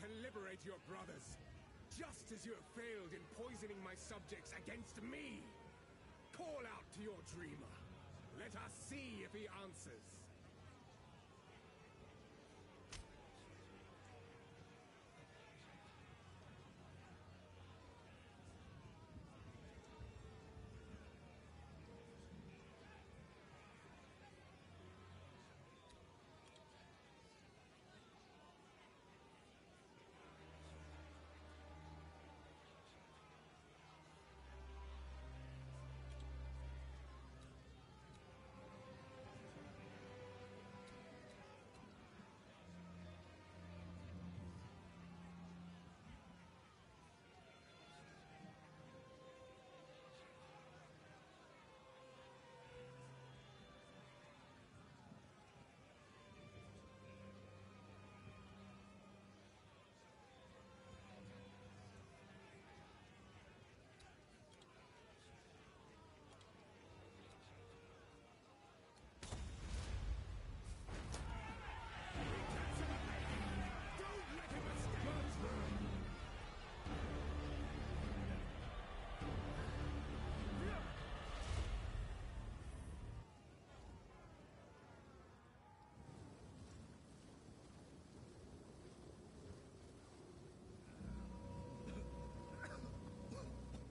to liberate your brothers, just as you have failed in poisoning my subjects against me. Call out to your dreamer. Let us see if he answers.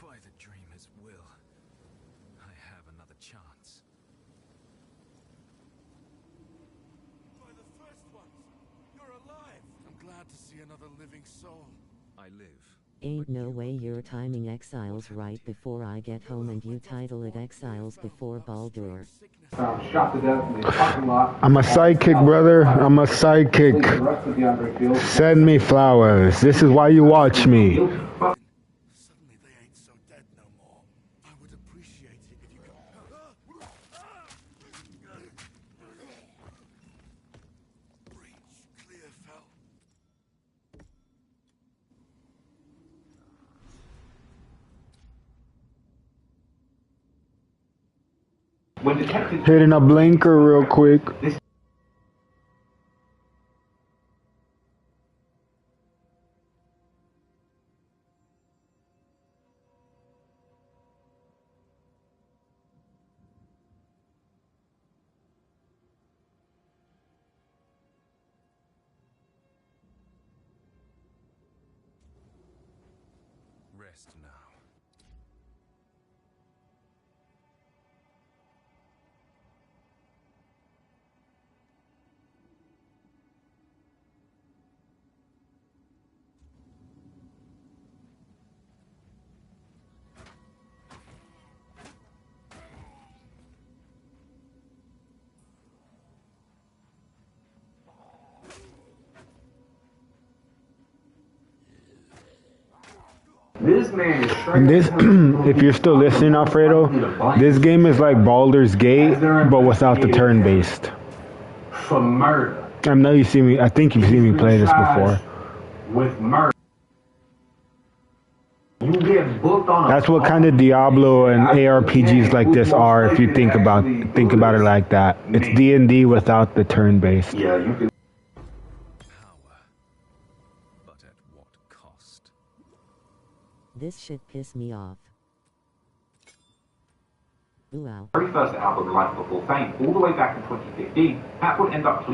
By the dreamer's will, I have another chance. By the first ones, you're alive! I'm glad to see another living soul. I live. Ain't no way you're timing Exiles right before I get home and you title it Exiles before Baldur. Shot to death in the parking lot. I'm a sidekick, brother. I'm a sidekick. Send me flowers. This is why you watch me. Suddenly they ain't so dead no more. I would appreciate it if you could... Breach clear, fell. When detected, Hitting a blinker real quick. Rest now. this man is This, if you're still listening, Alfredo, this game is like Baldur's Gate, but without the turn-based. for murder. I know you see me. I think you've seen me play this before. With murder. You get booked on That's what kind of Diablo and ARPGs like this are. If you think about it like that, it's D&D without the turn-based. Yeah, you can. Power. But at what cost? This shit piss me off. Ooh, ow. Very first album, Life Before Fame, all the way back in 2015, Pat would end up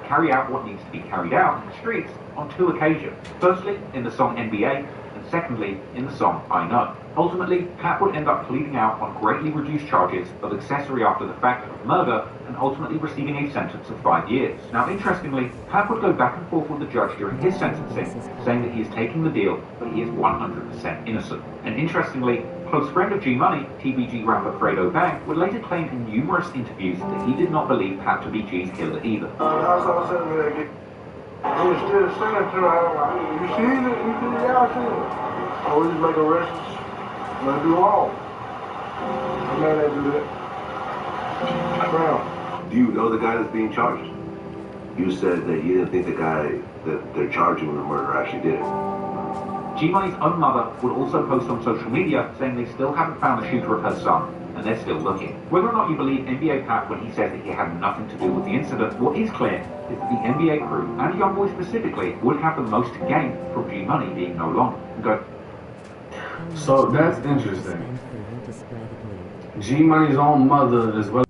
carry out what needs to be carried out in the streets on two occasions. Firstly, in the song NBA, and secondly, in the song I Know. Ultimately, Pat would end up pleading out on greatly reduced charges of accessory after the fact of murder, and ultimately receiving a sentence of 5 years. Now, interestingly, Pat would go back and forth with the judge during his sentencing, saying that he is taking the deal, but he is 100% innocent. And interestingly, close friend of G-Money, TBG rapper Fredo Bang, would later claim in numerous interviews that he did not believe Pat to be G's killer either. Do you know the guy that's being charged? You said that you didn't think the guy that they're charging with the murder actually did it. G-Money's own mother would also post on social media saying they still haven't found the shooter of her son. and they're still looking. Whether or not you believe NBA Pat when he says that he had nothing to do with the incident, what is clear is that the NBA crew, and Youngboy specifically, would have the most to gain from G-Money being no longer. Go. So that's interesting. G-Money's own mother as well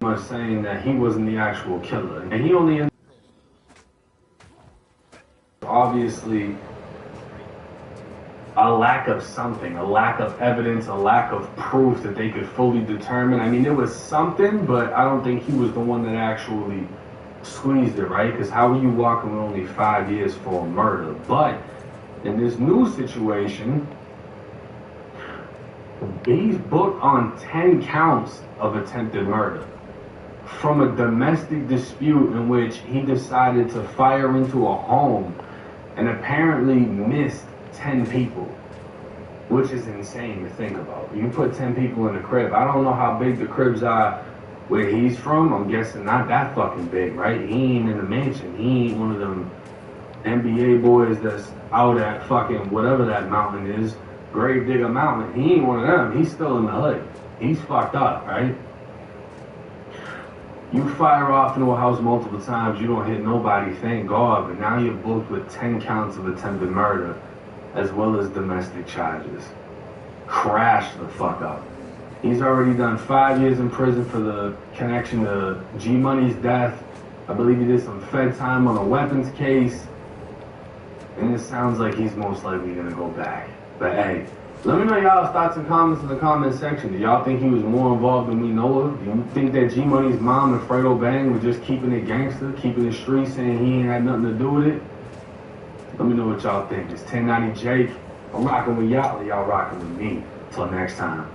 as saying that he wasn't the actual killer. And he only obviously a lack of something, a lack of evidence, a lack of proof that they could fully determine. I mean, there was something, but I don't think he was the one that actually squeezed it, right? Because how are you walking with only 5 years for a murder? But in this new situation, he's booked on 10 counts of attempted murder from a domestic dispute in which he decided to fire into a home and apparently missed 10 people, which is insane to think about. You put 10 people in a crib. I don't know how big the cribs are where he's from. I'm guessing not that fucking big, right? He ain't in the mansion. He ain't one of them NBA boys that's out at fucking whatever that mountain is, Grave Digger Mountain. He ain't one of them. He's still in the hood. He's fucked up, right? You fire off into a house multiple times, you don't hit nobody, thank God, but now you're booked with 10 counts of attempted murder, as well as domestic charges. Crash the fuck up. He's already done 5 years in prison for the connection to G-Money's death. I believe he did some Fed time on a weapons case. And it sounds like he's most likely gonna go back. But hey, let me know y'all's thoughts and comments in the comment section. Do y'all think he was more involved than we know of? Do you think that G-Money's mom and Fredo Bang were just keeping it gangster, keeping it street, saying he ain't had nothing to do with it? Let me know what y'all think. It's 1090 Jake. I'm rocking with y'all, y'all rocking with me. Till next time.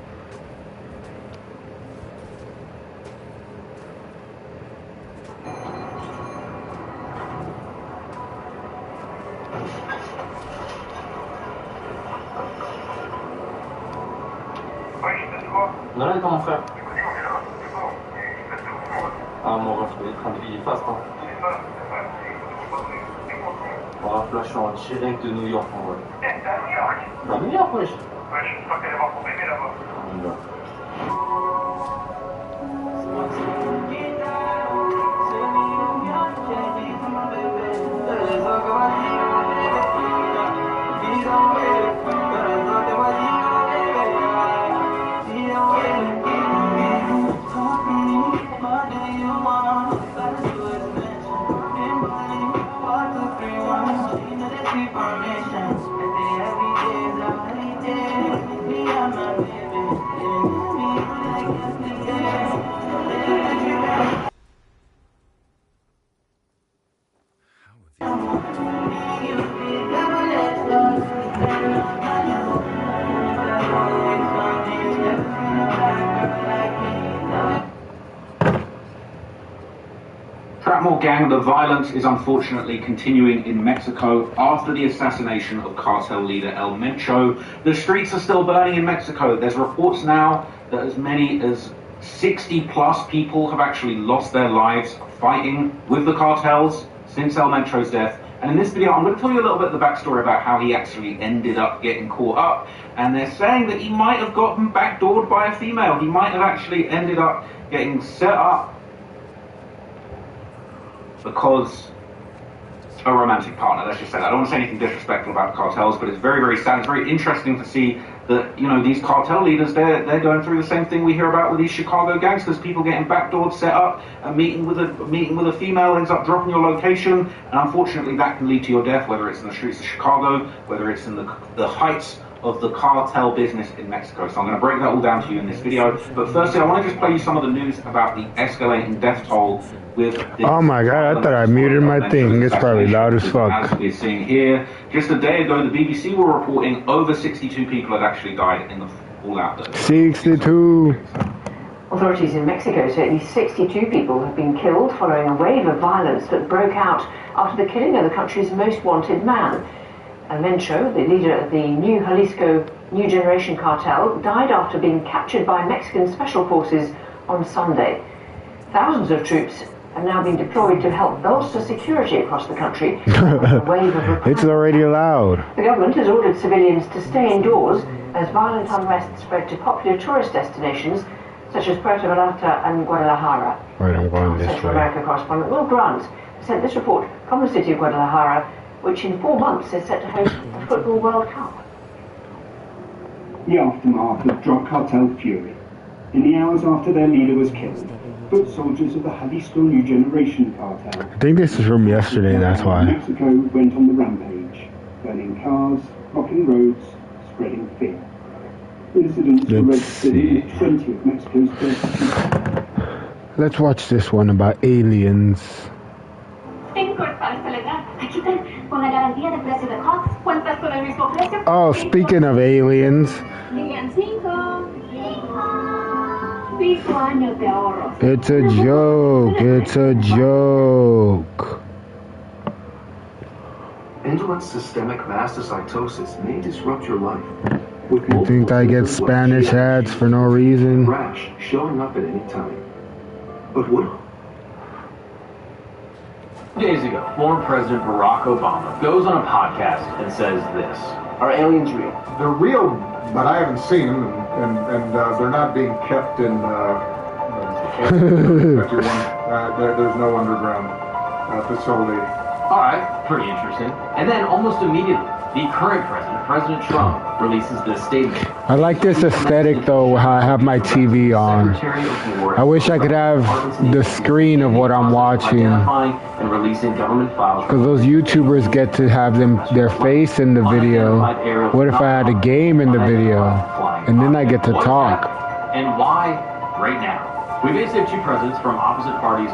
On arrive mon frère. Ah mon ref, il est en train de griller fast hein. Voilà, là je suis en direct de New York en vrai. T'es à New York? Bah New York wesh. Ouais, je crois que t'allais voir ton bébé là-bas. On y va. Trapmore gang, the violence is unfortunately continuing in Mexico after the assassination of cartel leader El Mencho. The streets are still burning in Mexico. There's reports now that as many as 60 plus people have actually lost their lives fighting with the cartels since El Mencho's death. And in this video, I'm going to tell you a little bit of the backstory about how he actually ended up getting caught up. And they're saying that he might have gotten backdoored by a female. He might have actually ended up getting set up because a romantic partner, let's just say that. I don't want to say anything disrespectful about cartels, but it's very, very sad. It's very interesting to see that, you know, these cartel leaders, they're going through the same thing we hear about with these Chicago gangsters, people getting backdoored, set up, a meeting with a female, ends up dropping your location, and unfortunately that can lead to your death, whether it's in the streets of Chicago, whether it's in the heights of the cartel business in Mexico. So I'm going to break that all down to you in this video. But firstly, I want to just play you some of the news about the escalating death toll with... Oh my god, I thought I muted my thing. It's probably loud as fuck. As we're seeing here, just a day ago, the BBC were reporting over 62 people had actually died in the fallout. 62! Authorities in Mexico say at least 62 people have been killed following a wave of violence that broke out after the killing of the country's most wanted man. El Mencho, the leader of the new Jalisco New Generation cartel, died after being captured by Mexican special forces on Sunday. Thousands of troops have now been deployed to help bolster security across the country. A wave of It's already loud. The government has ordered civilians to stay indoors as violent unrest spread to popular tourist destinations such as Puerto Vallarta and Guadalajara. Right, I'm going this Central way. America correspondent Will Grant sent this report from the city of Guadalajara, which in 4 months is set to host the Football World Cup. The aftermath of drug cartel fury. In the hours after their leader was killed, foot soldiers of the Jalisco New Generation cartel. I think this is from yesterday, that's why. Mexico went on the rampage, burning cars, blocking roads, spreading fear. Incidents were registered in 20 of Mexico's 30 Let's watch this one about aliens. Oh, speaking of aliens, it's a joke. It's a joke. Indolent systemic mastocytosis may disrupt your life. You think I get Spanish ads for no reason? Rash showing up at any time. But what? Days ago, former President Barack Obama goes on a podcast and says this: "Are aliens real?" They're real, but I haven't seen them, and they're not being kept in. There's no underground facility. All right, pretty interesting. And then almost immediately, the current president, President Trump, releases this statement. I like this aesthetic though, how I have my TV on. I wish I could have the screen of what I'm watching. And releasing government files. Because those YouTubers get to have their face in the video. What if I had a game in the video? And then I get to talk. And why right now? We basically have two presidents from opposite parties.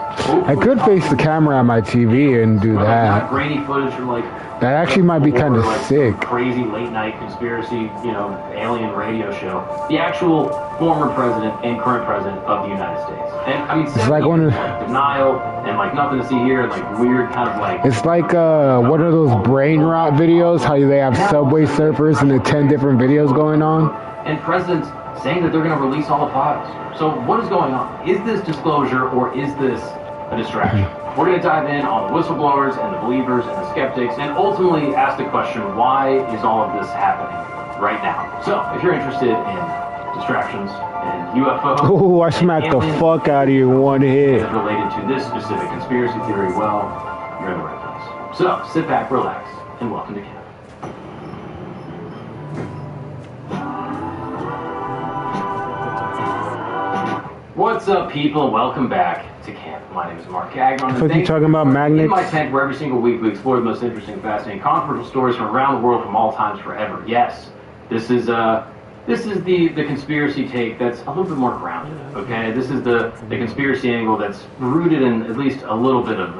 I could face the camera on my TV and do that. Grainy footage from like that actually might be kind of sick. Crazy late night conspiracy, alien radio show. The actual former president and current president of the United States. And I mean, it's like one of denial and like nothing to see here, and like weird kind of like. It's like what are those brain rot videos? How they have Subway Surfers and the 10 different videos going on. And presidents saying that they're going to release all the files. So what is going on? Is this disclosure or is this a distraction? We're going to dive in on the whistleblowers and the believers and the skeptics and ultimately ask the question, why is all of this happening right now? So if you're interested in distractions and UFO... Oh, I smacked the fuck out of you in one hit. ...related to this specific conspiracy theory, well, you're in the right place. So sit back, relax, and welcome to camp. What's up, people? Welcome back to camp. My name is Mark Gagnon. What are you talking about, magnets? In my tent, where every single week we explore the most interesting, fascinating, controversial stories from around the world from all times forever. Yes, this is the conspiracy take that's a little bit more grounded. Okay, this is the conspiracy angle that's rooted in at least a little bit of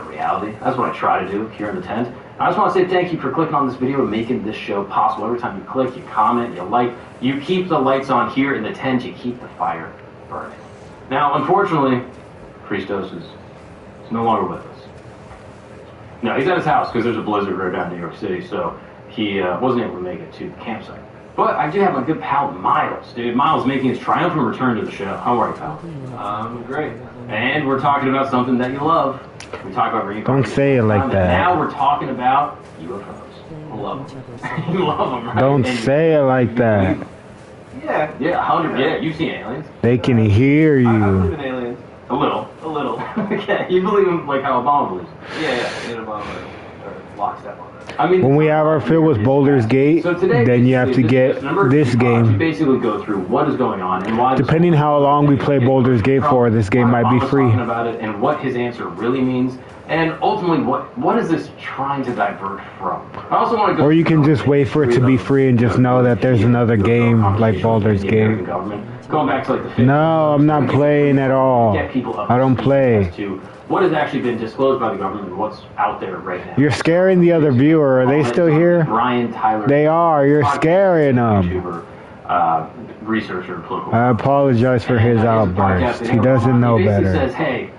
reality. That's what I try to do here in the tent. I just want to say thank you for clicking on this video and making this show possible. Every time you click, you comment, you like, you keep the lights on here in the tent. You keep the fire burning. Now, unfortunately, Christos is no longer with us. No, he's at his house because there's a blizzard right down in New York City, so he wasn't able to make it to the campsite. But I do have my good pal, Miles. Dude, Miles making his triumphant return to the show. How are you, pal? Great. And we're talking about something that you love. We talk about reincarnation. Don't say it like that. Now we're talking about UFOs. I love them. You love them, right? Don't say it like that. Yeah. Yeah, 100. Yeah, you've seen aliens. They can hear you. I believe in aliens. A little. Okay, you believe in like how Obama believes. Yeah, in Obama. Or lockstep on that. I mean, when we have our fill with Baldur's Gate, so today, then you have to get this game. We basically go through what is going on and why. Depending how long we play Baldur's Gate for, this game might be free. Talking about it and what his answer really means, and ultimately what is this trying to divert from? I also want to go. Or you can just wait for it to be free and just know that there's another game like Baldur's Gate. Going back to like the 50s. No, I'm not playing at all. I don't play. What has actually been disclosed by the government and what's out there right now. You're scaring the other viewer. Are they still here? Brian Tyler. They are. You're scaring them. Researcher, political. I apologize for his outburst. He doesn't know better. He says, hey,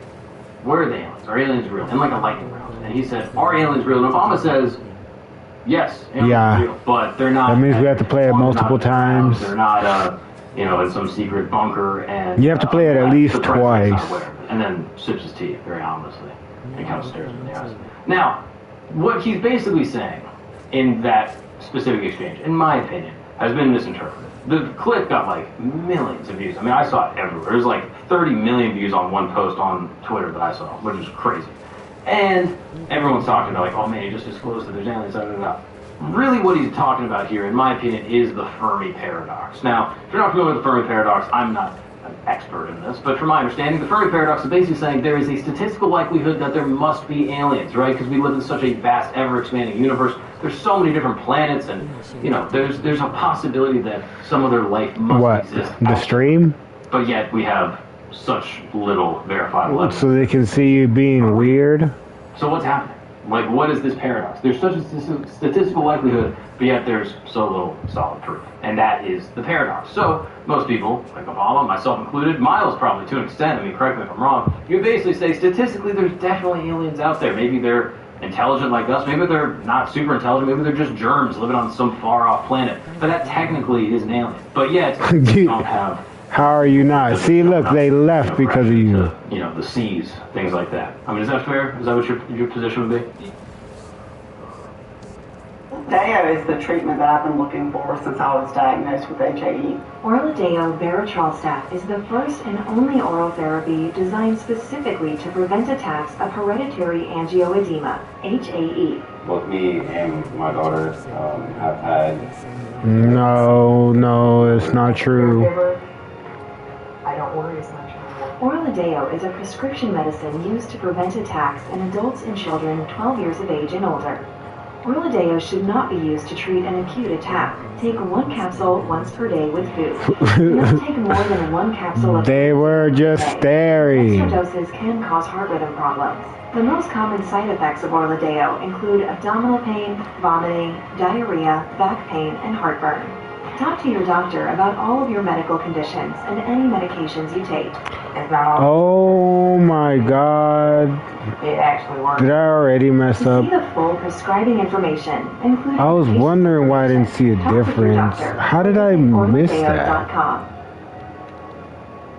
where are the aliens? Are aliens real? And like a lightning round. And he said, are aliens real? And Obama says, yes, aliens are real, but they're not. That means we have to play it multiple times. They're not, in some secret bunker, and you have to play it at least twice. And then sips his tea very ominously and kind of stares him in the eyes. Now, what he's basically saying in that specific exchange, in my opinion, has been misinterpreted. The clip got like millions of views. I mean, I saw it everywhere. There's like 30 million views on one post on Twitter that I saw, which is crazy. And everyone's talking about like, oh man, he just disclosed that there's aliens, da da da. Really what he's talking about here, in my opinion, is the Fermi paradox. Now, if you're not familiar with the Fermi paradox, I'm not an expert in this, but from my understanding, the Fermi paradox is basically saying there is a statistical likelihood that there must be aliens, right? Because we live in such a vast, ever-expanding universe. There's so many different planets, and, there's a possibility that some other life must exist. The stream? But yet we have such little verifiable evidence. So they can see you being weird? So what's happening? Like, what is this paradox? There's such a statistical likelihood, but yet there's so little solid proof. And that is the paradox. So, most people, like Obama, myself included, Miles probably to an extent, I mean, correct me if I'm wrong, you basically say, statistically, there's definitely aliens out there. Maybe they're intelligent like us, maybe they're not super intelligent, maybe they're just germs living on some far-off planet. But that technically is an alien. But yet, you don't have... How are you not? See, look, they left because of you. The seas, things like that. I mean, is that fair? Is that what your position would be? Deo is the treatment that I've been looking for since I was diagnosed with HAE. Orladeyo Berotralstat is the first and only oral therapy designed specifically to prevent attacks of hereditary angioedema, HAE. Both me and my daughter have had... No, it's not true. I don't worry as much anymore. Orladeyo is a prescription medicine used to prevent attacks in adults and children 12 years of age and older. Orladeyo should not be used to treat an acute attack. Take one capsule once per day with food. Do not take more than one capsule of They were just staring. Extra doses can cause heart rhythm problems. The most common side effects of Orladeyo include abdominal pain, vomiting, diarrhea, back pain, and heartburn. Talk to your doctor about all of your medical conditions and any medications you take. Oh my god. It actually works. Did I already mess up? To see the full prescribing information, including I was wondering why I didn't see a difference. How did I miss that?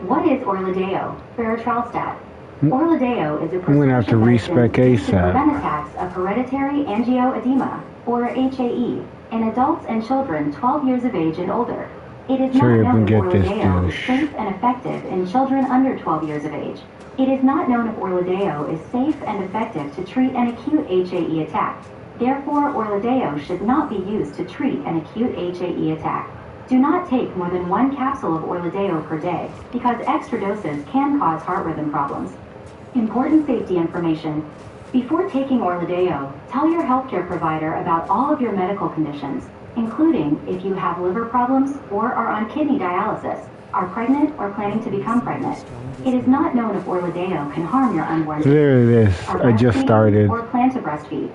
What is Orladeyo? Berotralstat. Orladeyo is a I'm gonna have to respec prevent ASAP. attacks of hereditary angioedema, or HAE, in adults and children 12 years of age and older. It is Hurry not up and known if get this Orladeyo is douche. safe and effective in children under 12 years of age. It is not known if Orladeyo is safe and effective to treat an acute HAE attack. Therefore, Orladeyo should not be used to treat an acute HAE attack. Do not take more than one capsule of Orladeyo per day, because extra doses can cause heart rhythm problems. Important safety information. Before taking Orladeyo, tell your healthcare provider about all of your medical conditions, including if you have liver problems or are on kidney dialysis, are pregnant or planning to become pregnant. It is not known if Orladeyo can harm your unborn baby. There it is. I just started. Or plan to breastfeed.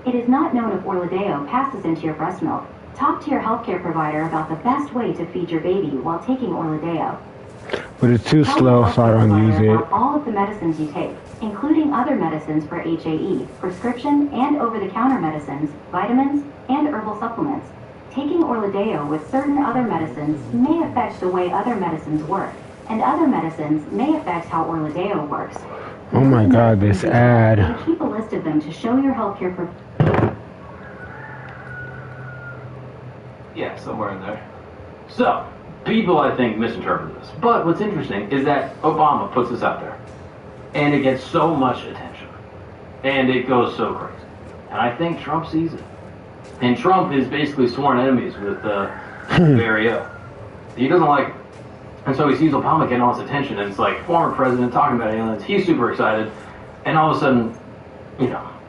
It is not known if Orladeyo passes into your breast milk. Talk to your healthcare provider about the best way to feed your baby while taking Orladeyo. But it's too slow, so I don't use it. All of the medicines you take, including other medicines for HAE, prescription and over-the-counter medicines, vitamins, and herbal supplements. Taking Orladeyo with certain other medicines may affect the way other medicines work, and other medicines may affect how Orladeyo works. Oh my god, this ad. You keep a list of them to show your healthcare provider. Yeah, somewhere in there. So, people, I think, misinterpret this. But what's interesting is that Obama puts this out there. And it gets so much attention. And it goes so crazy. And I think Trump sees it. And Trump is basically sworn enemies with Barrio. He doesn't like it. And so he sees Obama getting all this attention. And it's like, former president talking about aliens. He's super excited. And all of a sudden,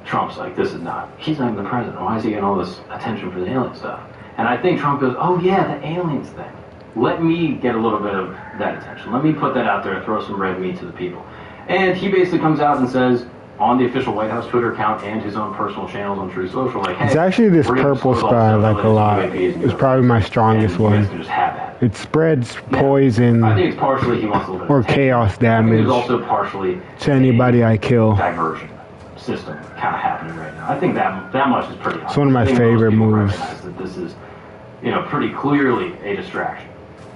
Trump's like, this is not, he's not even the president. Why is he getting all this attention for the alien stuff? And I think Trump goes, oh yeah, the aliens thing. Let me get a little bit of that attention. Let me put that out there and throw some red meat to the people. And he basically comes out and says, on the official White House Twitter account and his own personal channels on True Social, like, hey, It's actually this purple stuff I like a lot. It's probably my strongest one. Just have that. It spreads poison I think it's partially he wants a little bit or of attention. chaos I think damage there's also partially to anybody I kill. diversion system kind of happening right now. I think that much is pretty obvious. It's one of my I think favorite most people moves. recognize that this is, pretty clearly a distraction.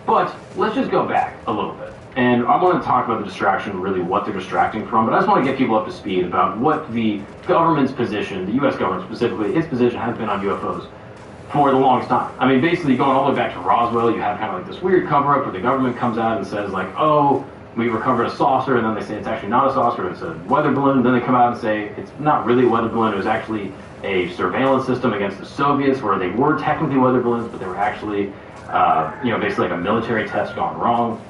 But let's just go back a little bit. And I want to talk about the distraction, really what they're distracting from, but I just want to get people up to speed about what the government's position, the U.S. government specifically, its position has been on UFOs for the longest time. I mean, basically going all the way back to Roswell, you have kind of like this weird cover-up where the government comes out and says like, oh, we recovered a saucer, and then they say it's actually not a saucer, it's a weather balloon. Then they come out and say it's not really a weather balloon, it was actually a surveillance system against the Soviets where they were technically weather balloons, but they were actually, basically like a military test gone wrong.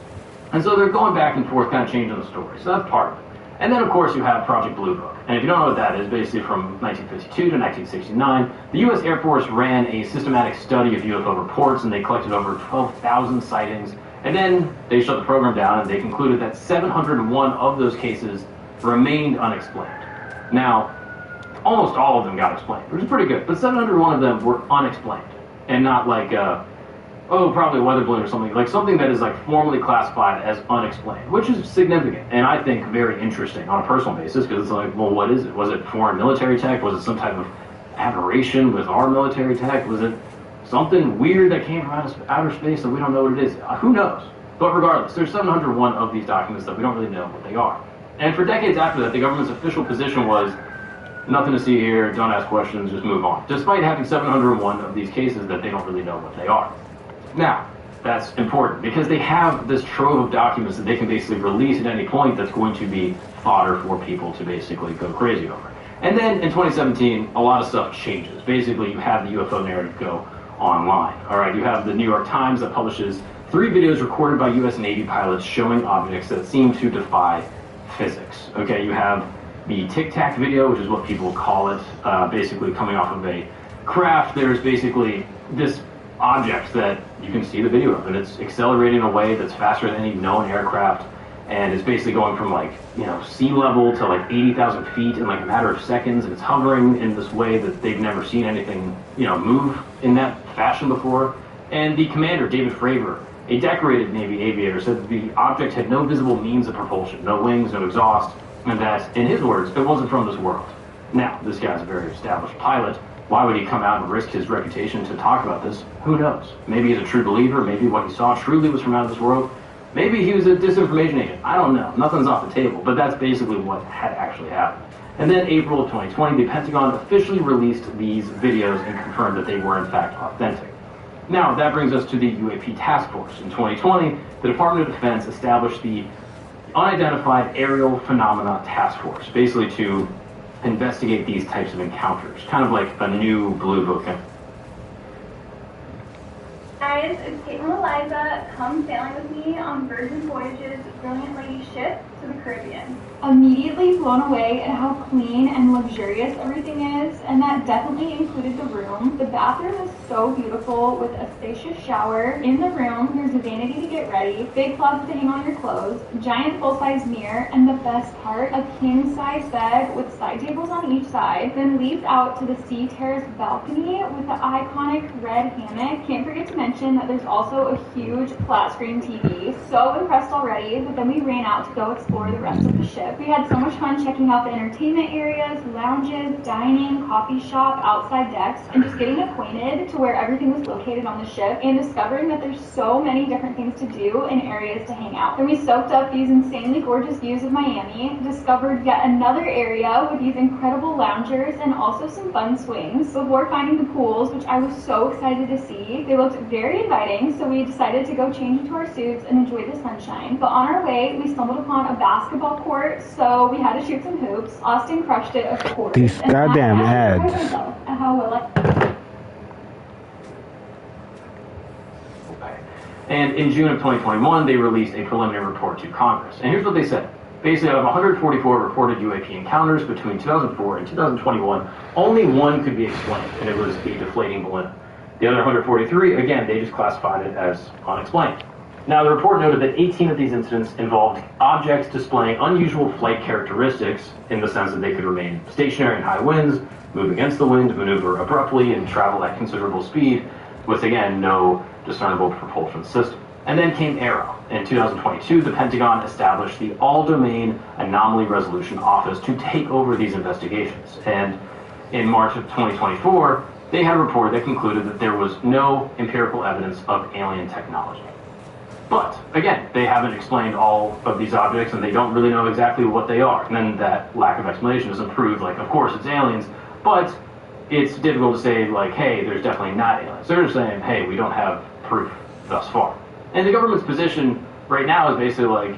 And so they're going back and forth, kind of changing the story. So that's part of it. And then, of course, you have Project Blue Book. And if you don't know what that is, basically from 1952 to 1969, the U.S. Air Force ran a systematic study of UFO reports, and they collected over 12,000 sightings. And then they shut the program down, and they concluded that 701 of those cases remained unexplained. Now, almost all of them got explained, which is pretty good. But 701 of them were unexplained, and not like probably a weather balloon or something, like something that is like formally classified as unexplained, which is significant and I think very interesting on a personal basis, because it's like, well, what is it? Was it foreign military tech? Was it some type of aberration with our military tech? Was it something weird that came from outer space that we don't know what it is? Who knows? But regardless, there's 701 of these documents that we don't really know what they are. And for decades after that, the government's official position was, nothing to see here, don't ask questions, just move on, despite having 701 of these cases that they don't really know what they are. Now, that's important because they have this trove of documents that they can basically release at any point that's going to be fodder for people to basically go crazy over. And then in 2017, a lot of stuff changes. Basically, you have the UFO narrative go online. All right, you have the New York Times that publishes 3 videos recorded by U.S. Navy pilots showing objects that seem to defy physics. Okay, you have the Tic Tac video, which is what people call it, basically coming off of a craft. There's basically this object that you can see the video of, and it's accelerating in a way that's faster than any known aircraft, and it's basically going from like, sea level to like 80,000 feet in like a matter of seconds, and it's hovering in this way that they've never seen anything, move in that fashion before. And the commander, David Fravor, a decorated Navy aviator, said that the object had no visible means of propulsion, no wings, no exhaust, and that, in his words, it wasn't from this world. Now, this guy's a very established pilot. Why would he come out and risk his reputation to talk about this? Who knows? Maybe he's a true believer. Maybe what he saw truly was from out of this world. Maybe he was a disinformation agent. I don't know. Nothing's off the table. But that's basically what had actually happened. And then April of 2020, the Pentagon officially released these videos and confirmed that they were in fact authentic. Now, that brings us to the UAP Task Force. In 2020, the Department of Defense established the Unidentified Aerial Phenomena Task Force, basically to investigate these types of encounters, kind of like a new Blue Book. Guys, it's Kate and Eliza. Come sailing with me on Virgin Voyage's Brilliant Lady ship to the Caribbean. Immediately blown away at how clean and luxurious everything is, and that definitely included the room. The bathroom is so beautiful with a spacious shower. In the room, there's a vanity to get ready, big closet to hang on your clothes, giant full-size mirror, and the best part, a king-size bed with side tables on each side, then leads out to the sea terrace balcony with the iconic red hammock. Can't forget to mention that there's also a huge flat-screen TV. So impressed already, but then we ran out to go explore the rest of the ship. We had so much fun checking out the entertainment areas, lounges, dining, coffee shop, outside decks, and just getting acquainted to where everything was located on the ship and discovering that there's so many different things to do and areas to hang out. Then we soaked up these insanely gorgeous views of Miami, discovered yet another area with these incredible loungers and also some fun swings before finding the pools, which I was so excited to see. They looked very inviting, so we decided to go change into our suits and enjoy the sunshine. But on our way, we stumbled upon a basketball court, so we had to shoot some hoops. Austin crushed it, of course. These goddamn ads. How will I? And in June of 2021, they released a preliminary report to Congress. And here's what they said. Basically, out of 144 reported UAP encounters between 2004 and 2021, only one could be explained, and it was a deflating balloon. The other 143, again, they just classified it as unexplained. Now, the report noted that 18 of these incidents involved objects displaying unusual flight characteristics in the sense that they could remain stationary in high winds, move against the wind, maneuver abruptly, and travel at considerable speed with, again, no discernible propulsion system. And then came Arrow. In 2022, the Pentagon established the All-Domain Anomaly Resolution Office to take over these investigations. And in March of 2024, they had a report that concluded that there was no empirical evidence of alien technology. But, again, they haven't explained all of these objects, and they don't really know exactly what they are. And then that lack of explanation doesn't prove, like, of course it's aliens, but it's difficult to say, like, hey, there's definitely not aliens. They're just saying, hey, we don't have proof thus far. And the government's position right now is basically like,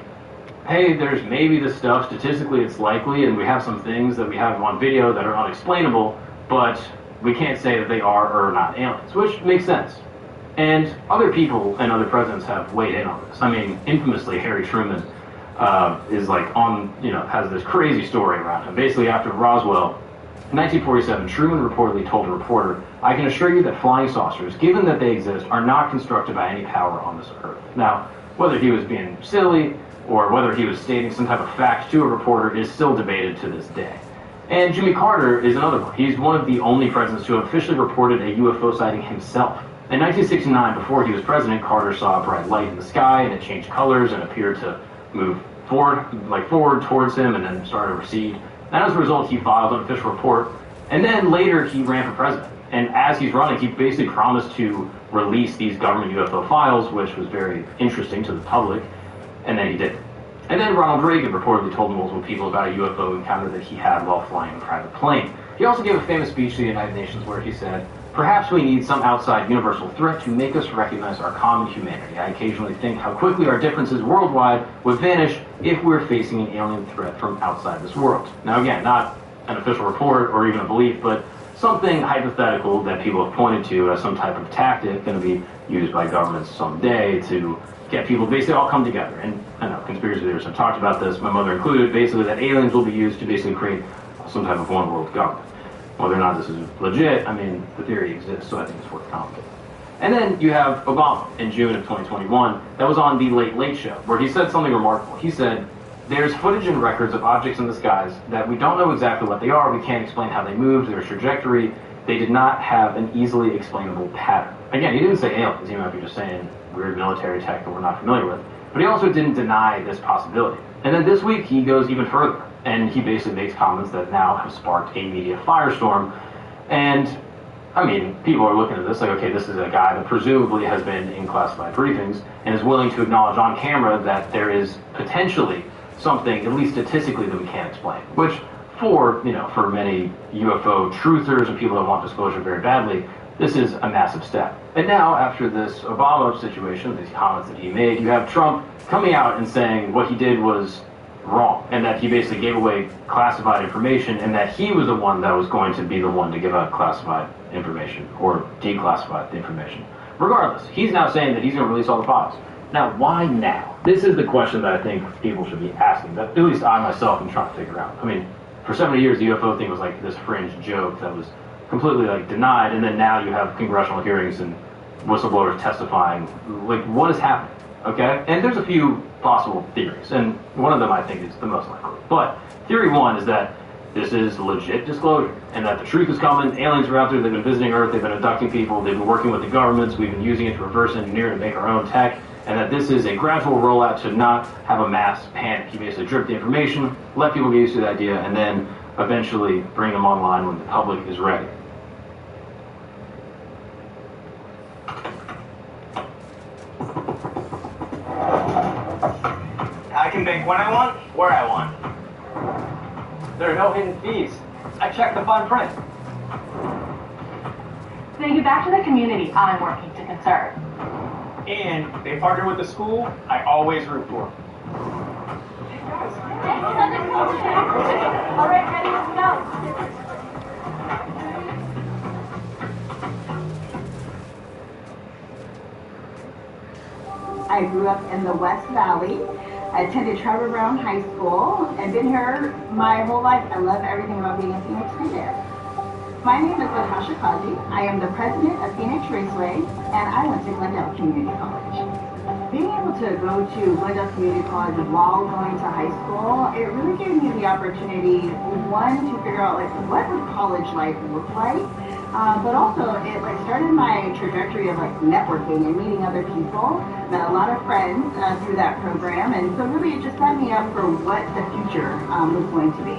hey, there's maybe this stuff, statistically it's likely, and we have some things that we have on video that are unexplainable, but we can't say that they are or are not aliens, which makes sense. And other people and other presidents have weighed in on this. I mean, infamously, Harry Truman is like on, has this crazy story around him. Basically, after Roswell, in 1947, Truman reportedly told a reporter, "I can assure you that flying saucers, given that they exist, are not constructed by any power on this earth." Now, whether he was being silly or whether he was stating some type of fact to a reporter is still debated to this day. And Jimmy Carter is another one. He's one of the only presidents to have officially reported a UFO sighting himself. In 1969, before he was president, Carter saw a bright light in the sky, and it changed colors and appeared to move forward towards him, and then started to recede. And as a result, he filed an official report, and then later he ran for president. And as he's running, he basically promised to release these government UFO files, which was very interesting to the public, and then he did. And then Ronald Reagan reportedly told multiple people about a UFO encounter that he had while flying a private plane. He also gave a famous speech to the United Nations where he said, "Perhaps we need some outside universal threat to make us recognize our common humanity. I occasionally think how quickly our differences worldwide would vanish if we were facing an alien threat from outside this world." Now again, not an official report or even a belief, but something hypothetical that people have pointed to as some type of tactic going to be used by governments someday to get people to basically all come together. And I know conspiracy theorists have talked about this, my mother included, basically that aliens will be used to basically create some type of one world government. Whether or not this is legit, I mean, the theory exists, so I think it's worth commenting. And then you have Obama in June of 2021 that was on the Late Late Show, where he said something remarkable. He said, "There's footage and records of objects in the skies that we don't know exactly what they are, we can't explain how they moved, their trajectory, they did not have an easily explainable pattern." Again, he didn't say aliens, he might be just saying weird military tech that we're not familiar with, but he also didn't deny this possibility. And then this week he goes even further, and he basically makes comments that now have sparked a media firestorm. And I mean, people are looking at this like, okay, this is a guy that presumably has been in classified briefings and is willing to acknowledge on camera that there is potentially something, at least statistically, that we can't explain. Which, for many UFO truthers and people that want disclosure very badly, this is a massive step. And now, after this Obama situation, these comments that he made, you have Trump coming out and saying what he did was wrong, and that he basically gave away classified information, and that he was the one that was going to be the one to give out classified information, or declassify the information. Regardless, he's now saying that he's going to release all the files. Now, why now? This is the question that I think people should be asking, that at least I myself am trying to figure out. I mean, for so many years, the UFO thing was like this fringe joke that was completely denied, and then now you have congressional hearings and whistleblowers testifying. Like, what is happening? Okay? And there's a few possible theories, and one of them I think is the most likely. But theory one is that this is legit disclosure, and that the truth is coming, aliens are out there, they've been visiting Earth, they've been abducting people, they've been working with the governments, we've been using it to reverse engineer to make our own tech, and that this is a gradual rollout to not have a mass panic. You basically drip the information, let people get used to the idea, and then eventually bring them online when the public is ready. I can bank when I want, where I want. There are no hidden fees. I checked the fine print. They give back to the community I'm working to conserve. And they partner with the school I always root for. All right, ready, let's go. I grew up in the West Valley. I attended Trevor Brown High School and been here my whole life. I love everything about being a Phoenix Reader. My name is Latasha Kaji. I am the president of Phoenix Raceway, and I went to Glendale Community College. Being able to go to Glendale Community College while going to high school, it really gave me the opportunity, one, to figure out what would college life look like, but also it started my trajectory of networking and meeting other people. Met a lot of friends through that program, and so really it just set me up for what the future was going to be.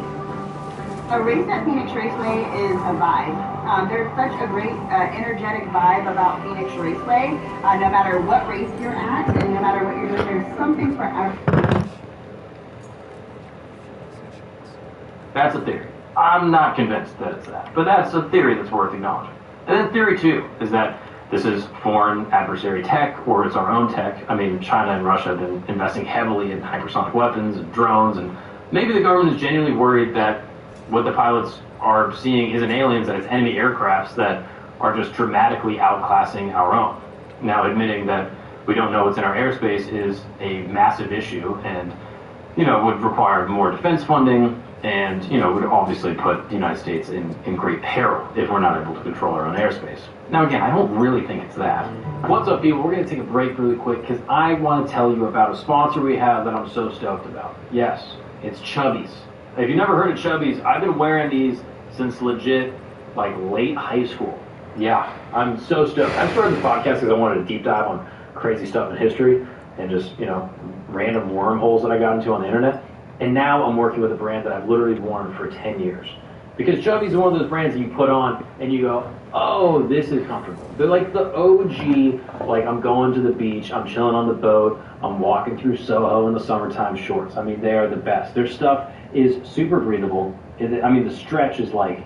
A race at Phoenix Raceway is a vibe. There's such a great energetic vibe about Phoenix Raceway. No matter what race you're at and no matter what you're doing, there's something for everyone. That's a theory. I'm not convinced that it's that, but that's a theory that's worth acknowledging. And then theory 2 is that this is foreign adversary tech, or it's our own tech. I mean, China and Russia have been investing heavily in hypersonic weapons and drones, and maybe the government is genuinely worried that what the pilots are seeing isn't aliens, that it's enemy aircrafts that are just dramatically outclassing our own. Now, admitting that we don't know what's in our airspace is a massive issue, and, would require more defense funding, and, would obviously put the United States in great peril if we're not able to control our own airspace. Now, again, I don't really think it's that. What's up, people? We're going to take a break really quick because I want to tell you about a sponsor we have that I'm so stoked about. Yes, it's Chubbies. If you've never heard of Chubbies, I've been wearing these since legit, late high school. Yeah, I'm so stoked. I started the podcast because I wanted a deep dive on crazy stuff in history and just, random wormholes that I got into on the internet. And now I'm working with a brand that I've literally worn for 10 years. Because Chubbies is one of those brands that you put on and you go, oh, this is comfortable. They're like the OG, I'm going to the beach, I'm chilling on the boat, I'm walking through Soho in the summertime shorts. I mean, they are the best. Their stuff is super breathable. The stretch is OG.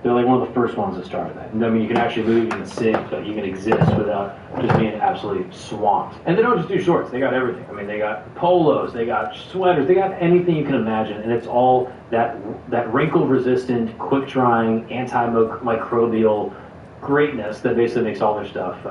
They're one of the first ones that started that. And you can actually move, you can sit, you can exist without just being absolutely swamped. And they don't just do shorts, they got everything. They got polos, they got sweaters, they got anything you can imagine, and it's all that wrinkle-resistant, quick-drying, antimicrobial greatness that basically makes all their stuff,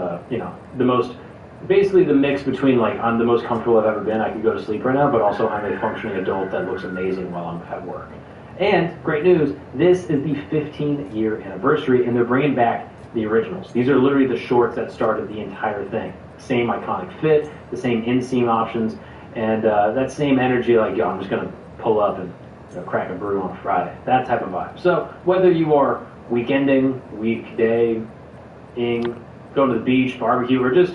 basically the mix between I'm the most comfortable I've ever been, I could go to sleep right now, but also I'm a functioning adult that looks amazing while I'm at work. And, great news, this is the 15-year anniversary, and they're bringing back the originals. These are literally the shorts that started the entire thing. Same iconic fit, the same inseam options, and that same energy I'm just going to pull up and crack a brew on a Friday. That type of vibe. So, whether you are weekending, weekday-ing, going to the beach, barbecue, or just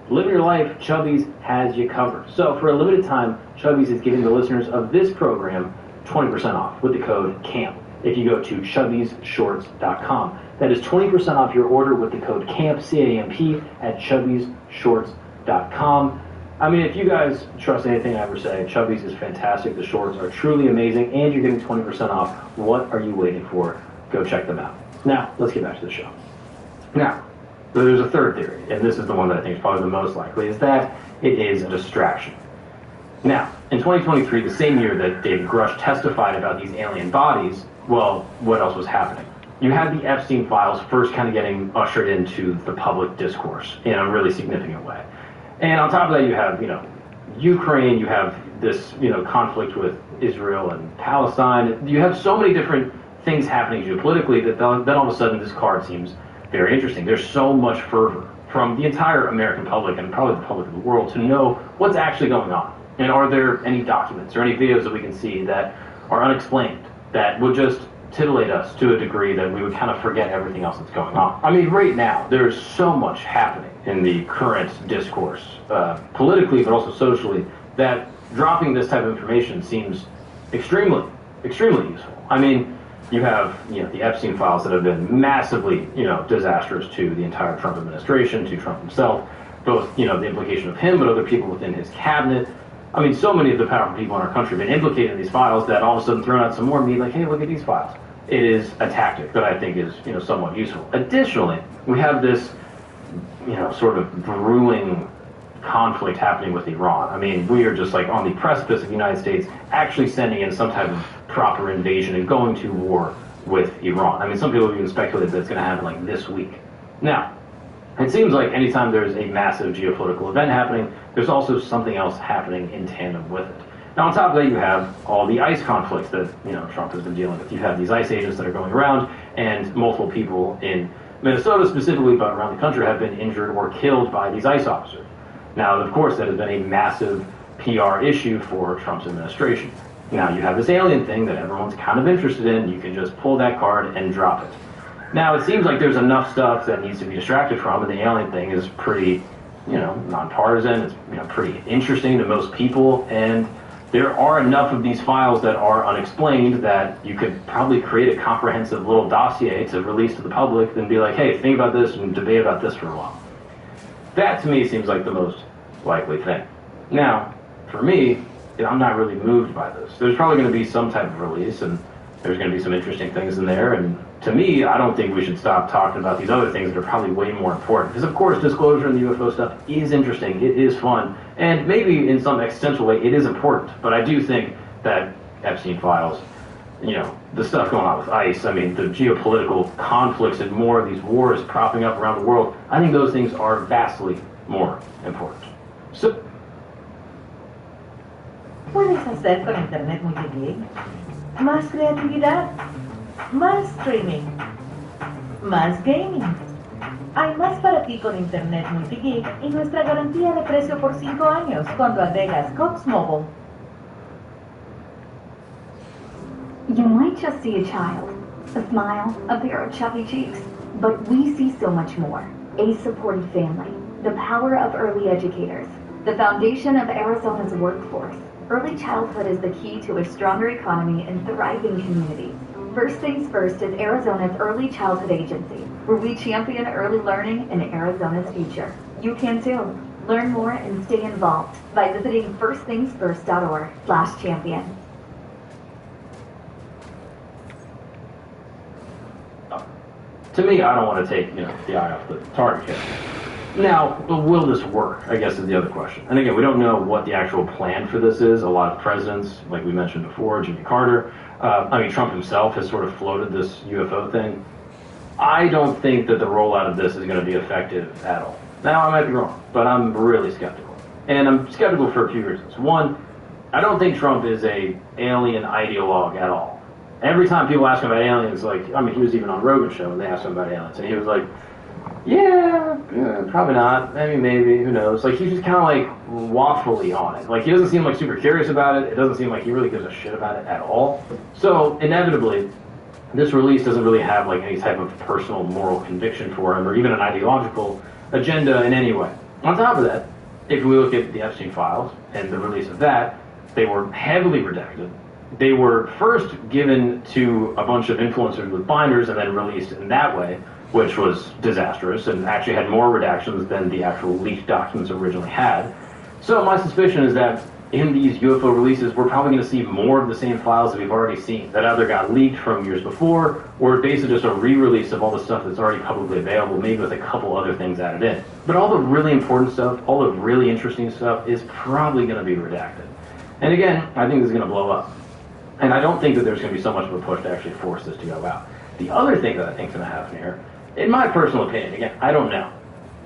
living your life, Chubbies has you covered. So, for a limited time, Chubbies is giving the listeners of this program 20% off with the code CAMP if you go to chubbiesshorts.com. That is 20% off your order with the code CAMP, C-A-M-P, at chubbiesshorts.com. If you guys trust anything I ever say, Chubbies is fantastic. The shorts are truly amazing, and you're getting 20% off. What are you waiting for? Go check them out. Now, let's get back to the show. Now, there's a third theory, and this is the one that I think is probably the most likely, is that it is a distraction. Now, in 2023, the same year that David Grush testified about these alien bodies, well, what else was happening? You had the Epstein files first kind of getting ushered into the public discourse in a really significant way. And on top of that, you have, Ukraine, you have this, conflict with Israel and Palestine. You have so many different things happening geopolitically that then all of a sudden this card seems very interesting. There's so much fervor from the entire American public and probably the public of the world to know what's actually going on. And are there any documents or any videos that we can see that are unexplained, that would just titillate us to a degree that we would kind of forget everything else that's going on? Right now, there's so much happening in the current discourse, politically, but also socially, that dropping this type of information seems extremely, extremely useful. You have, the Epstein files that have been massively, disastrous to the entire Trump administration, to Trump himself, both, the implication of him, but other people within his cabinet. So many of the powerful people in our country have been implicated in these files that all of a sudden thrown out some more meat, hey, look at these files. It is a tactic that I think is, somewhat useful. Additionally, we have this, sort of brewing conflict happening with Iran. We are just on the precipice of the United States actually sending in some type of proper invasion and going to war with Iran. Some people have even speculated that it's going to happen this week. Now, it seems like anytime there's a massive geopolitical event happening, there's also something else happening in tandem with it. Now, on top of that, you have all the ICE conflicts that, Trump has been dealing with. You have these ICE agents that are going around, and multiple people in Minnesota specifically, but around the country, have been injured or killed by these ICE officers. Now, of course, that has been a massive PR issue for Trump's administration. Now, you have this alien thing that everyone's kind of interested in. You can just pull that card and drop it. Now, it seems like there's enough stuff that needs to be distracted from, and the alien thing is pretty, nonpartisan. It's, pretty interesting to most people, and there are enough of these files that are unexplained that you could probably create a comprehensive little dossier to release to the public and be like, hey, think about this and debate about this for a while. That to me seems like the most likely thing. Now, for me, I'm not really moved by this. There's probably going to be some type of release, and there's going to be some interesting things in there, and to me, I don't think we should stop talking about these other things that are probably way more important. Because of course, disclosure in the UFO stuff is interesting, it is fun, and maybe in some existential way it is important. But I do think that Epstein files, you know, the stuff going on with ICE, I mean, the geopolitical conflicts and more of these wars propping up around the world, I think those things are vastly more important. So, puedes hacer con Internet multigig más creatividad, más streaming, más gaming. Hay más para ti con Internet multigig y nuestra garantía de precio por 5 años cuando agregas Cox Mobile. You might just see a child, a smile, a pair of chubby cheeks, but we see so much more. A supportive family, the power of early educators, the foundation of Arizona's workforce. Early childhood is the key to a stronger economy and thriving communities. First Things First is Arizona's early childhood agency, where we champion early learning in Arizona's future. You can too. Learn more and stay involved by visiting firstThingsFirst.org/champion. To me, I don't want to take, the eye off the target here. Now, will this work, I guess is the other question. And again, we don't know what the actual plan for this is. A lot of presidents, like we mentioned before, Jimmy Carter, Trump himself has sort of floated this UFO thing. I don't think that the rollout of this is going to be effective at all. Now, I might be wrong, but I'm really skeptical. And I'm skeptical for a few reasons. One, I don't think Trump is a alien ideologue at all. Every time people ask him about aliens, he was even on Rogan's show and they asked him about aliens, and he was like, yeah, probably not. Maybe, who knows? He's just kind of waffly on it. He doesn't seem super curious about it. It doesn't seem like he really gives a shit about it at all. So inevitably, this release doesn't really have any type of personal moral conviction for him or even an ideological agenda in any way. On top of that, if we look at the Epstein files and the release of that, they were heavily redacted. They were first given to a bunch of influencers with binders and then released in that way, which was disastrous and actually had more redactions than the actual leaked documents originally had. So my suspicion is that in these UFO releases, we're probably going to see more of the same files that we've already seen, that either got leaked from years before, or basically just a re-release of all the stuff that's already publicly available, maybe with a couple other things added in. But all the really important stuff, all the really interesting stuff is probably going to be redacted. And again, I think this is going to blow up. And I don't think that there's going to be so much of a push to actually force this to go out. The other thing that I think is going to happen here, in my personal opinion, again, I don't know.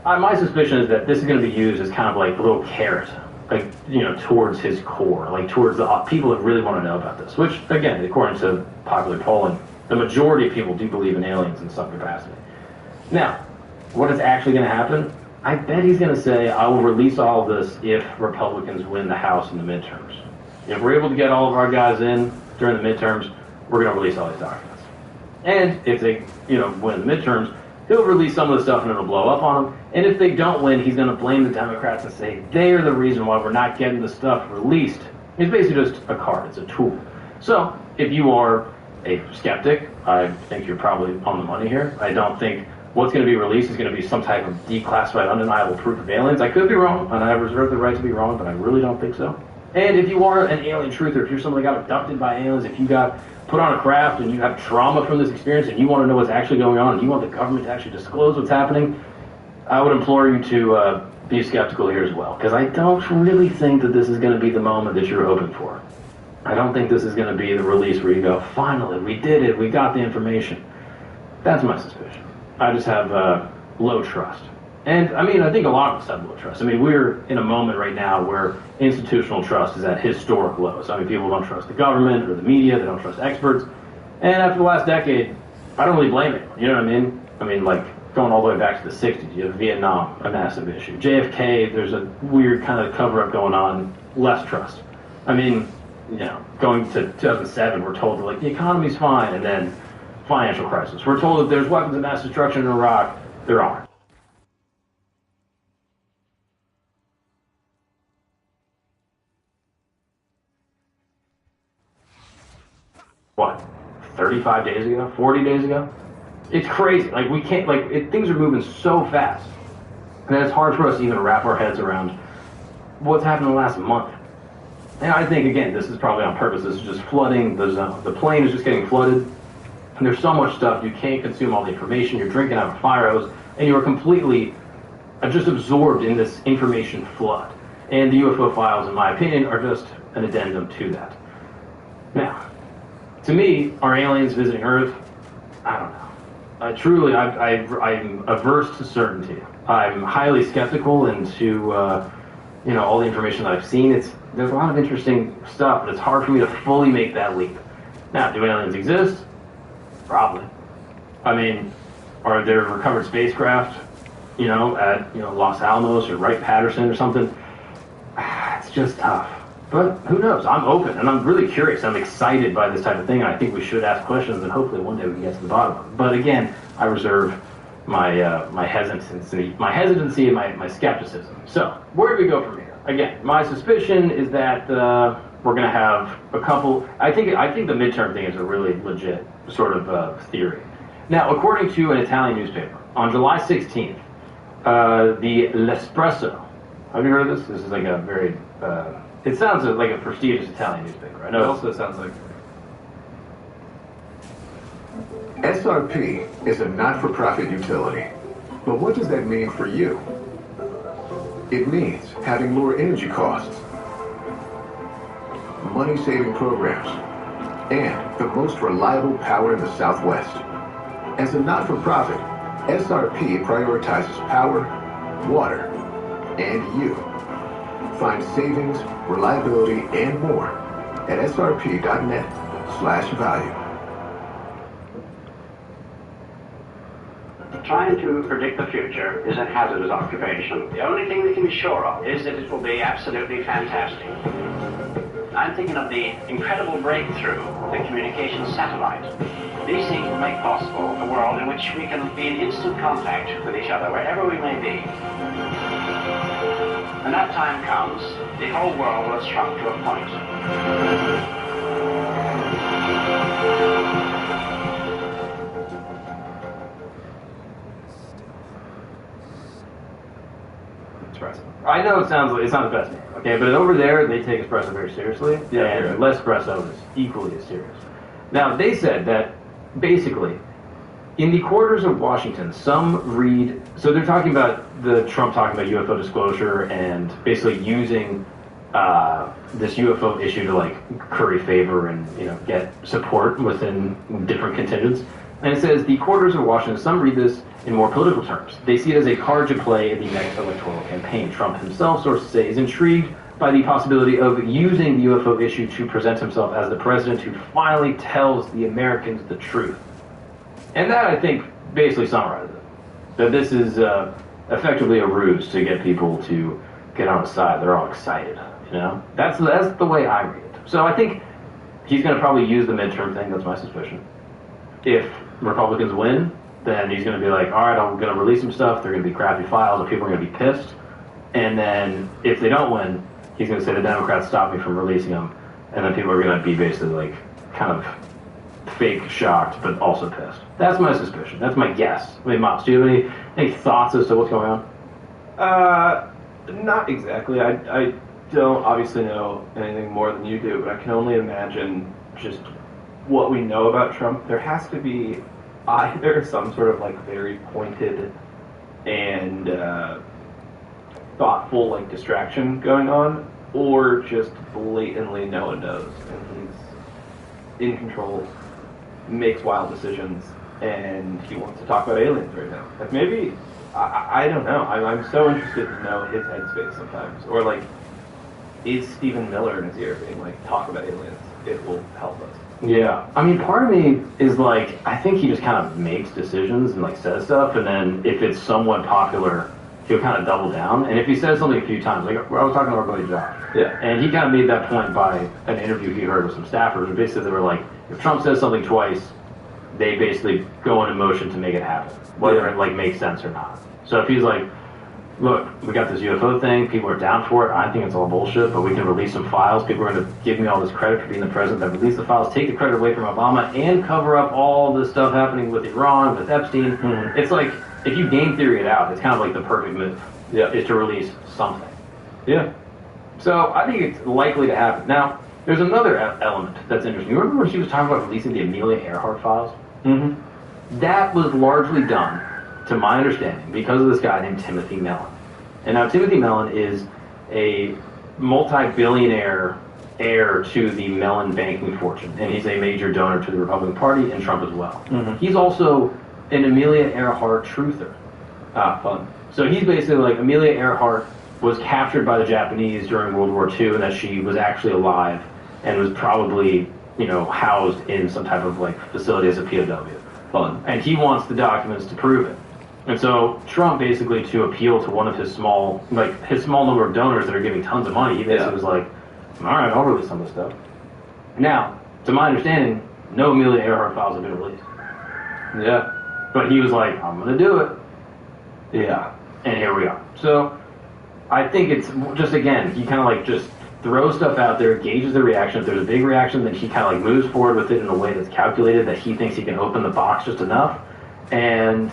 My suspicion is that this is going to be used as kind of a little carrot, towards his core, towards the people that really want to know about this. Which, again, according to popular polling, the majority of people do believe in aliens in some capacity. Now, what is actually going to happen? I bet he's going to say, I will release all of this if Republicans win the House in the midterms. If we're able to get all of our guys in during the midterms, we're going to release all these documents. And if they, win the midterms, he'll release some of the stuff and it'll blow up on them. And if they don't win, he's going to blame the Democrats and say they are the reason why we're not getting the stuff released. It's basically just a card. It's a tool. So if you are a skeptic, I think you're probably on the money here. I don't think what's going to be released is going to be some type of declassified, undeniable proof of aliens. I could be wrong, and I reserve the right to be wrong, but I really don't think so. And if you are an alien truther, if you're someone that got abducted by aliens, if you got put on a craft and you have trauma from this experience and you want to know what's actually going on and you want the government to actually disclose what's happening, I would implore you to be skeptical here as well. Because I don't really think that this is going to be the moment that you're hoping for. I don't think this is going to be the release where you go, finally, we did it, we got the information. That's my suspicion. I just have low trust. And, I think a lot of us have low trust. We're in a moment right now where institutional trust is at historic lows. People don't trust the government or the media. They don't trust experts. And after the last decade, I don't really blame anyone. You know what I mean? Going all the way back to the 60s, you have Vietnam, a massive issue. JFK, there's a weird kind of cover-up going on, less trust. Going to 2007, we're told that, the economy's fine, and then financial crisis. We're told that there's weapons of mass destruction in Iraq. There aren't. what, 35 days ago, 40 days ago? It's crazy. Like, we can't, like, things are moving so fast. And it's hard for us to even wrap our heads around what's happened in the last month. And I think, again, this is probably on purpose. This is just flooding the zone. The plane is just getting flooded. And there's so much stuff. You can't consume all the information. You're drinking out of a fire hose. And you are completely just absorbed in this information flood. And the UFO files, in my opinion, are just an addendum to that. Now, to me, are aliens visiting Earth? I don't know. Truly, I'm averse to certainty. I'm highly skeptical into, all the information that I've seen. There's a lot of interesting stuff, but it's hard for me to fully make that leap. Now, do aliens exist? Probably. I mean, are there recovered spacecraft, at, Los Alamos or Wright-Patterson or something? It's just tough. But who knows? I'm open, and I'm really curious. I'm excited by this type of thing, and I think we should ask questions, and hopefully one day we can get to the bottom of it. But again, I reserve my hesitancy and my skepticism. So, where do we go from here? Again, my suspicion is that we're going to have a couple. I think the midterm thing is a really legit sort of theory. Now, according to an Italian newspaper, on July 16th, the L'Espresso. Have you heard of this? This is like a very. It sounds like a prestigious Italian newspaper. I know. It also sounds like. SRP is a not-for-profit utility. But what does that mean for you? It means having lower energy costs, money-saving programs, and the most reliable power in the Southwest. As a not-for-profit, SRP prioritizes power, water, and you. Find savings, reliability, and more at srp.net/value. Trying to predict the future is a hazardous occupation. The only thing we can be sure of is that it will be absolutely fantastic. I'm thinking of the incredible breakthrough of the communications satellite. These things will make possible a world in which we can be in instant contact with each other wherever we may be. When that time comes, the whole world will have shrunk to a point. I know it's not the best name, okay, but over there they take espresso very seriously, and L'Espresso is equally as serious. Now, they said that basically, in the quarters of Washington, some read. So they're talking about Trump talking about UFO disclosure and basically using this UFO issue to like curry favor and get support within different contingents. And it says the quarters of Washington, some read this in more political terms. They see it as a card to play in the next electoral campaign. Trump himself, sources say, is intrigued by the possibility of using the UFO issue to present himself as the president who finally tells the Americans the truth. And that, I think, basically summarizes it. That this is effectively a ruse to get people to get on his side. They're all excited, That's the way I read it. So I think he's going to probably use the midterm thing. That's my suspicion. If Republicans win, then he's going to be like, all right, I'm going to release some stuff. They're going to be crappy files, and people are going to be pissed. And then if they don't win, he's going to say the Democrats stopped me from releasing them. And then people are going to be basically like kind of fake shocked, but also pissed. That's my suspicion. That's my guess. I mean, Miles, do you have any thoughts as to what's going on? Not exactly. I don't obviously know anything more than you do, but I can only imagine just what we know about Trump. There has to be either some sort of like very pointed and thoughtful like distraction going on, or just blatantly no one knows and he's in control, makes wild decisions, and he wants to talk about aliens right now. Like maybe I don't know. I'm so interested to know his headspace sometimes, or like is Stephen Miller in his ear being like talk about aliens? It will help us. Yeah, I mean, part of me is like, I think he just kind of makes decisions and like says stuff, and then if it's somewhat popular, he'll kind of double down. And if he says something a few times, like I was talking to our buddy Josh, and he kind of made that point by an interview he heard with some staffers, and basically they were like, if Trump says something twice, they basically go into motion to make it happen, whether it like makes sense or not. So if he's like, look, we got this UFO thing, people are down for it, I think it's all bullshit, but we can release some files, people are going to give me all this credit for being the president that released the files, take the credit away from Obama, and cover up all this stuff happening with Iran, with Epstein. It's like, if you game theory it out, it's kind of like the perfect move, is to release something. Yeah. So I think it's likely to happen. Now, there's another element that's interesting. You remember when she was talking about releasing the Amelia Earhart files? Mm-hmm. That was largely done, to my understanding, because of this guy named Timothy Mellon. And now Timothy Mellon is a multi-billionaire heir to the Mellon banking fortune, and he's a major donor to the Republican Party and Trump as well. Mm-hmm. He's also an Amelia Earhart truther. Fun. So he's basically like, Amelia Earhart was captured by the Japanese during World War II, and that she was actually alive and was probably, housed in some type of like facility as a POW. Fun. And he wants the documents to prove it. And so Trump, basically, to appeal to one of his small number of donors that are giving tons of money, he basically was like, all right, I'll release some of this stuff. Now, to my understanding, no Amelia Earhart files have been released. Yeah. But he was like, I'm going to do it. Yeah. And here we are. So I think it's just, again, he kind of like just throws stuff out there, gauges the reaction. If there's a big reaction, then he kind of like moves forward with it in a way that's calculated, that he thinks he can open the box just enough. And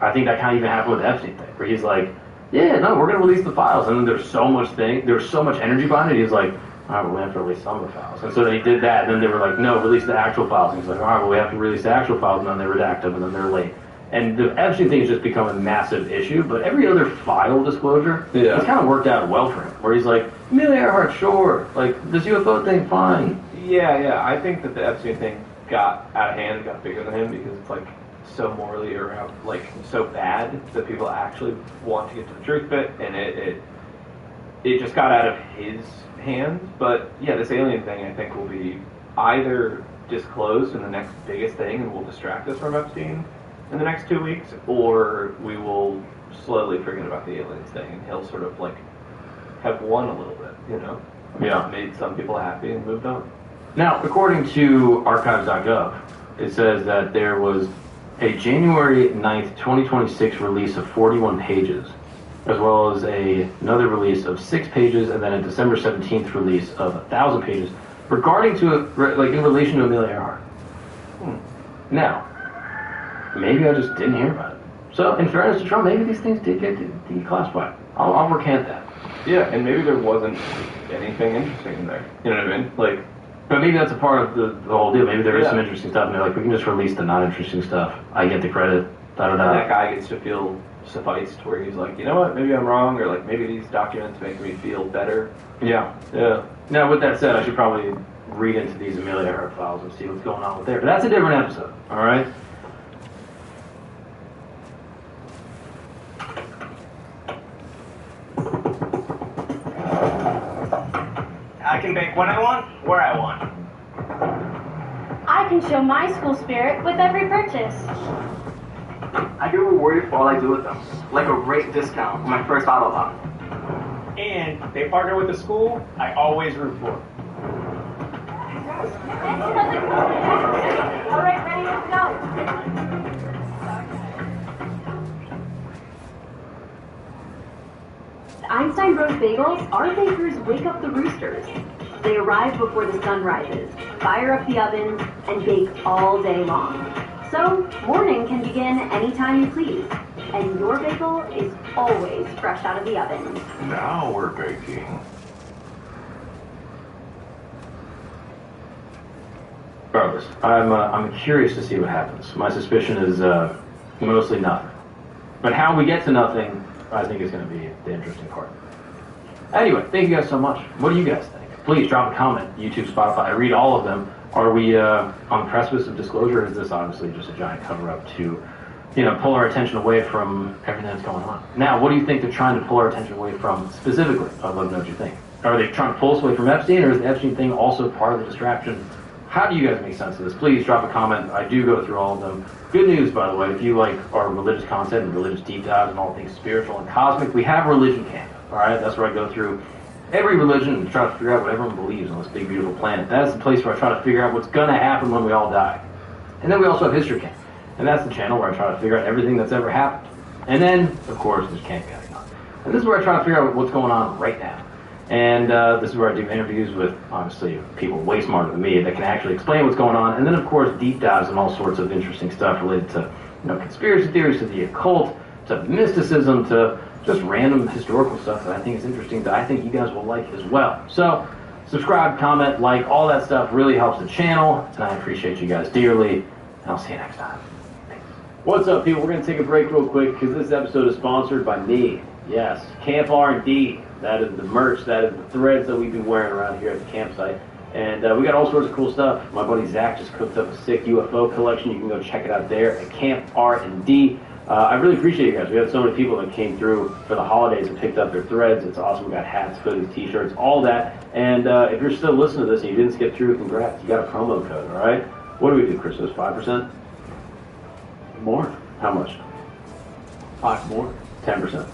I think that kind of even happened with the Epstein thing, where he's like, yeah, no, we're going to release the files. And then there's so much energy behind it. He's like, all right, well, we have to release some of the files. And so then he did that, and then they were like, no, release the actual files. And he's like, all right, well, we have to release the actual files, and then they redact them, and then they're late. And the Epstein thing has just become a massive issue, but every other file disclosure, it's kind of worked out well for him, where he's like, Amelia Earhart, sure, like, this UFO thing, fine. Yeah, I think that the Epstein thing got out of hand and got bigger than him, because it's like so morally around, like, so bad that people actually want to get to the truth of it, and it just got out of his hands. But yeah, this alien thing, I think, will be either disclosed in the next biggest thing and will distract us from Epstein in the next 2 weeks, or we will slowly forget about the aliens thing, and he'll sort of like have won a little bit, Yeah. Made some people happy and moved on. Now, according to archives.gov, it says that there was a January 9th, 2026 release of 41 pages, as well as another release of 6 pages, and then a December 17th release of 1,000 pages, regarding in relation to Amelia Earhart. Now, maybe I just didn't hear about it. So, in fairness to Trump, maybe these things did get declassified. I'll recant that. Yeah, and maybe there wasn't anything interesting in there. You know what I mean? Like, but maybe that's a part of the whole deal. Maybe there is some interesting stuff, and they're like, we can just release the not interesting stuff. I get the credit. And that guy gets to feel sufficed, where he's like, you know what? Maybe I'm wrong, or like maybe these documents make me feel better. Yeah. Now, with that said, I should probably read into these Amelia Earhart files and see what's going on with there. But that's a different episode. All right. I can bake when I want, where I want. I can show my school spirit with every purchase. I get rewarded for all I do with them, like a rate discount on my first auto loan. And they partner with the school I always root for. All right, ready, let's go. Einstein Bros bagels, our bakers wake up the roosters. They arrive before the sun rises, fire up the ovens, and bake all day long. So, morning can begin anytime you please, and your bagel is always fresh out of the oven. Now we're baking. Regardless, I'm curious to see what happens. My suspicion is mostly nothing. But how we get to nothing, I think, is going to be the interesting part. Anyway, thank you guys so much. What do you guys think? Please drop a comment. YouTube, Spotify, I read all of them. Are we on the precipice of disclosure, or is this obviously just a giant cover-up to, pull our attention away from everything that's going on? Now, what do you think they're trying to pull our attention away from specifically? I'd love to know what you think. Are they trying to pull us away from Epstein, or is the Epstein thing also part of the distraction? How do you guys make sense of this? Please drop a comment. I do go through all of them. Good news, by the way, if you like our religious content and religious deep dives and all things spiritual and cosmic, we have Religion Camp, all right? That's where I go through every religion and try to figure out what everyone believes on this big, beautiful planet. That's the place where I try to figure out what's going to happen when we all die. And then we also have History Camp, and that's the channel where I try to figure out everything that's ever happened. And then, of course, there's Camp Gathering. And this is where I try to figure out what's going on right now. And this is where I do interviews with, obviously, people way smarter than me that can actually explain what's going on. And then, of course, deep dives on all sorts of interesting stuff related to, conspiracy theories, to the occult, to mysticism, to just random historical stuff that I think is interesting that I think you guys will like as well. So, subscribe, comment, like, all that stuff really helps the channel, and I appreciate you guys dearly, and I'll see you next time. Thanks. What's up, people? We're going to take a break real quick because this episode is sponsored by me. Yes, Camp R&D. That is the merch, that is the threads that we've been wearing around here at the campsite. And we got all sorts of cool stuff. My buddy Zach just cooked up a sick UFO collection. You can go check it out there at Camp R&D. I really appreciate you guys. We had so many people that came through for the holidays and picked up their threads. It's awesome. We got hats, hoodies, t-shirts, all that. And if you're still listening to this and you didn't skip through, congrats. You got a promo code, all right? What do we do, Chris? 5%? More? How much? 5 more? 10%.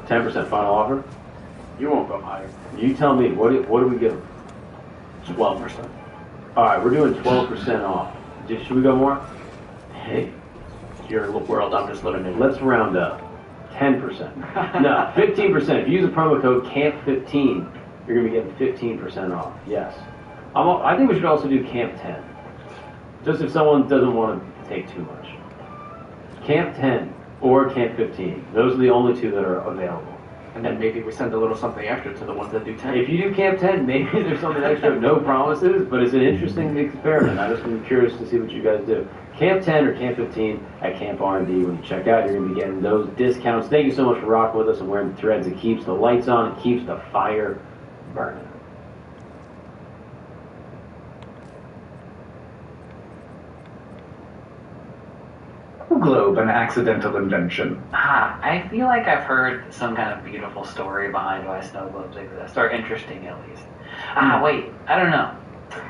10% final offer? You won't go higher. You tell me, what do we give them? 12%. Alright, we're doing 12% off. Should we go more? Hey. It's your little world, I'm just living in. Let's round up. 10%. No, 15%. If you use the promo code CAMP15, you're going to be getting 15% off. Yes. I think we should also do Camp 10. Just if someone doesn't want to take too much. Camp 10 or Camp 15. Those are the only two that are available. And then maybe we send a little something extra to the ones that do 10. If you do Camp 10, maybe there's something extra. No promises, but it's an interesting experiment. I just am curious to see what you guys do. Camp 10 or Camp 15 at Camp R&D. When you check out, you're going to be getting those discounts. Thank you so much for rocking with us and wearing the threads. It keeps the lights on. It keeps the fire burning. Globe, an accidental invention. I feel like I've heard some kind of beautiful story behind why snow globes exist, or interesting at least. Wait, I don't know.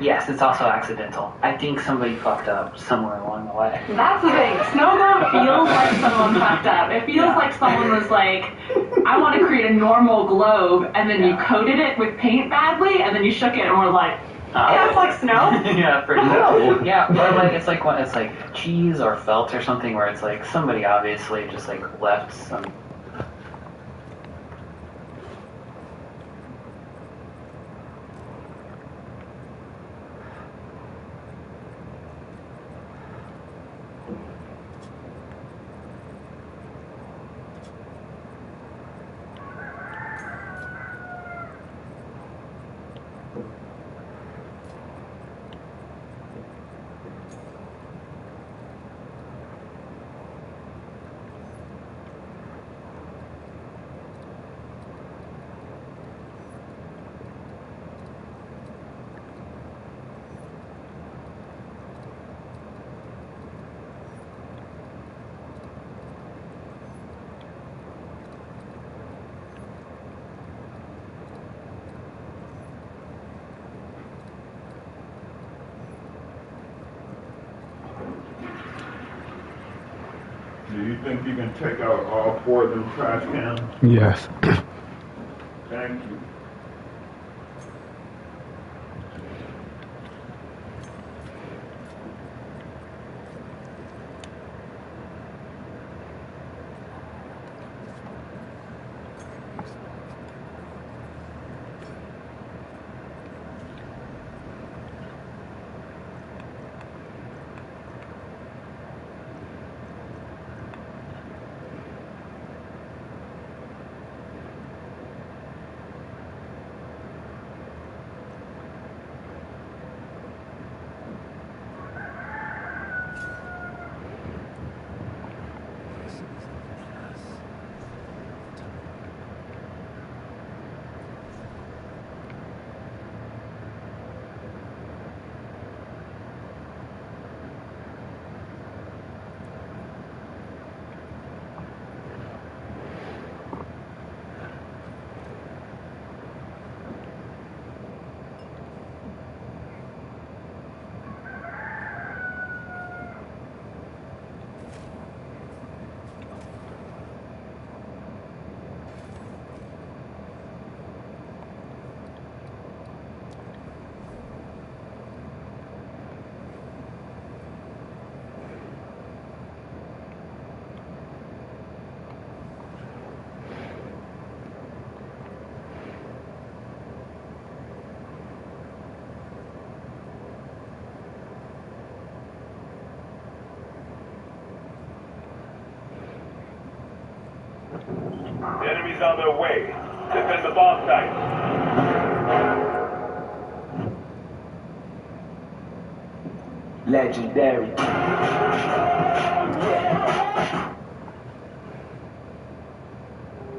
Yes, it's also accidental. I think somebody fucked up somewhere along the way. That's the thing. Snow globe feels like someone fucked up. It feels like someone was like, I want to create a normal globe, and then you coated it with paint badly, and then you shook it and were like, yeah, it's like snow. Yeah, pretty cool. Yeah, or like it's like cheese or felt or something where it's like somebody obviously just like left some. Do you think you can take out all 4 of them trash cans? Yes. Thank you. The enemy's on their way. Defend the bomb site. Legendary.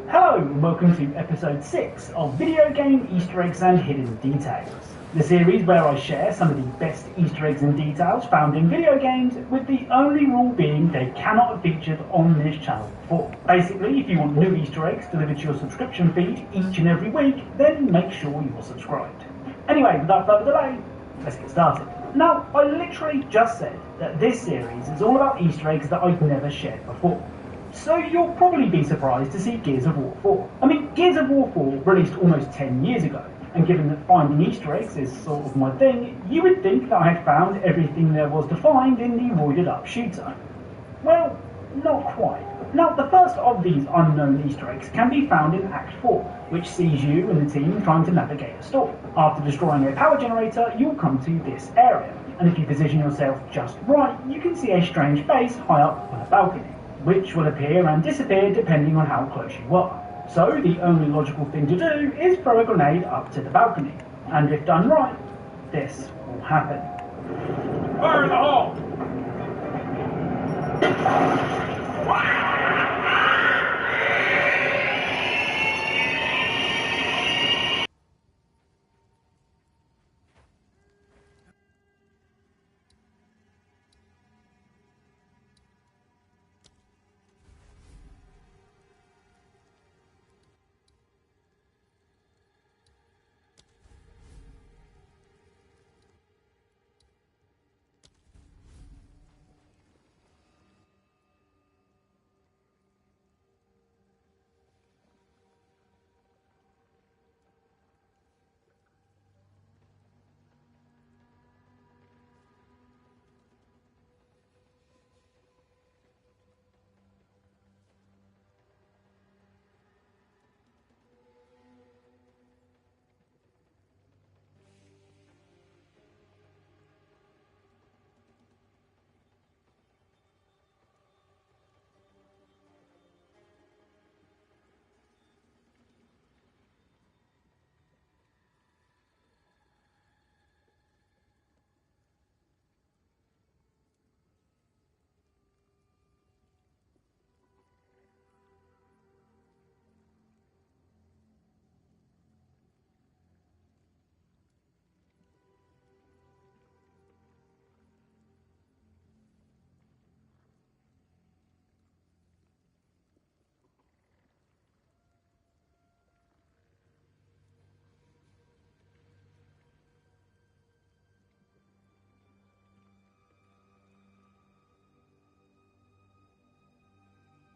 Hello and welcome to episode 6 of Video Game Easter Eggs and Hidden Details, the series where I share some of the best Easter eggs and details found in video games, with the only rule being they cannot have featured on this channel before. Basically, if you want new Easter eggs delivered to your subscription feed each and every week, then make sure you're subscribed. Anyway, without further delay, let's get started. Now, I literally just said that this series is all about Easter eggs that I've never shared before. So you'll probably be surprised to see Gears of War 4. I mean, Gears of War 4 released almost 10 years ago, and given that finding Easter eggs is sort of my thing, you would think that I had found everything there was to find in the roided up shooter. Well, not quite. Now, the first of these unknown Easter eggs can be found in Act 4, which sees you and the team trying to navigate a storm. After destroying a power generator, you'll come to this area, and if you position yourself just right, you can see a strange base high up on a balcony, which will appear and disappear depending on how close you are. So the only logical thing to do is throw a grenade up to the balcony, and if done right, this will happen. Fire in the hole!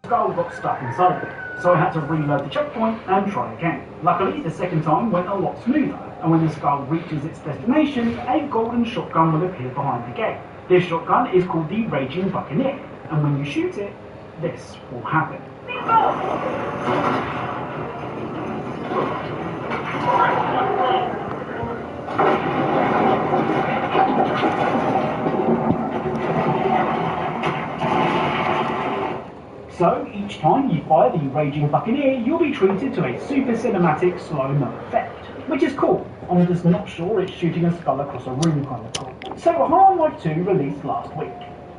Skull got stuck inside it, so I had to reload the checkpoint and try again. Luckily, the second time went a lot smoother, and when the skull reaches its destination, a golden shotgun will appear behind the gate. This shotgun is called the Raging Buccaneer, and when you shoot it, this will happen. So, each time you fire the Raging Buccaneer, you'll be treated to a super cinematic slow-mo effect, which is cool. I'm just not sure it's shooting a skull across a room kind of cool. So, Half-Life 2 released last week,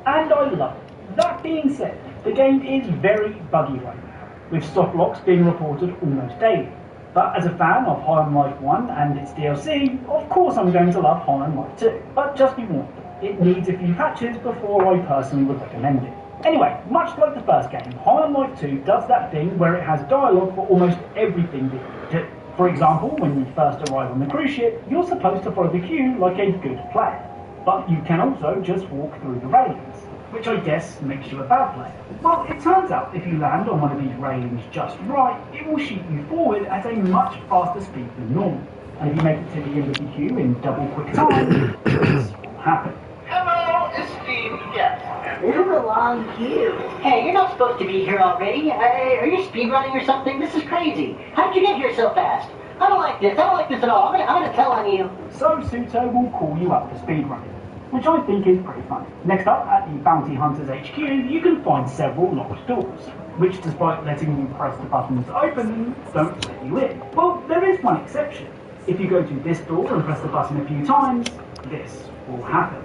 and I love it. That being said, the game is very buggy right now, with stop locks being reported almost daily. But as a fan of Half-Life 1 and its DLC, of course I'm going to love Half-Life 2. But just be warned, it needs a few patches before I personally would recommend it. Anyway, much like the first game, Half-Life 2 does that thing where it has dialogue for almost everything that you do. For example, when you first arrive on the cruise ship, you're supposed to follow the queue like a good player. But you can also just walk through the railings, which I guess makes you a bad player. Well, it turns out if you land on one of these railings just right, it will shoot you forward at a much faster speed than normal. And if you make it to the end of the queue in double quick time, this will happen. Hello, esteemed guests. Move along, queue. Hey, you're not supposed to be here already. Are you speedrunning or something? This is crazy. How did you get here so fast? I don't like this. I don't like this at all. I'm gonna tell on you. So Suto will call you up for speedrunning. which I think is pretty funny. Next up, at the Bounty Hunters HQ, you can find several locked doors, which despite letting you press the buttons to open them, don't let you in. Well, there is one exception. If you go to this door and press the button a few times, this will happen.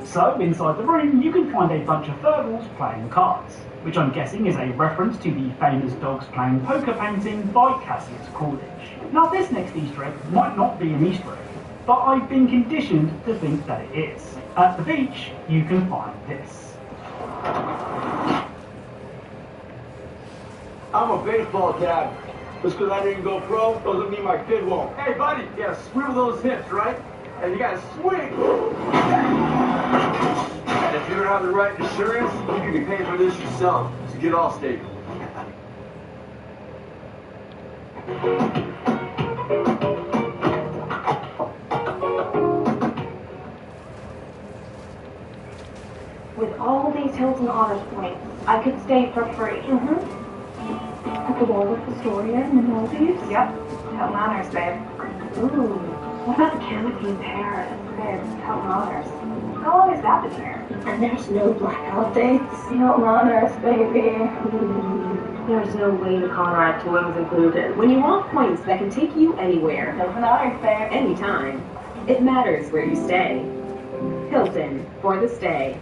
So, inside the room, you can find a bunch of furballs playing cards, which I'm guessing is a reference to the famous dogs playing poker painting by Cassius Coolidge. Now, this next Easter egg might not be an Easter egg, but I've been conditioned to think that it is. At the beach, you can find this. I'm a baseball dad. Just because I didn't go pro doesn't mean my kid won't. Hey, buddy, you gotta swivel those hips, right? And you gotta swing. And if you don't have the right insurance, you can be paying for this yourself. So get Allstate. With all these Hilton Honors points, I could stay for free. At the Waldorf Astoria in the Maldives? Yep. Hilton Honors, babe. Ooh. What about the canopy in Paris? Babe, Hilton Honors. How long has that been here? And there's no blackout dates. Hilton Honors, baby. There's no way the Conrad tour was included. When you want points that can take you anywhere, Hilton Honors, babe. anytime, it matters where you stay. Hilton, for the stay.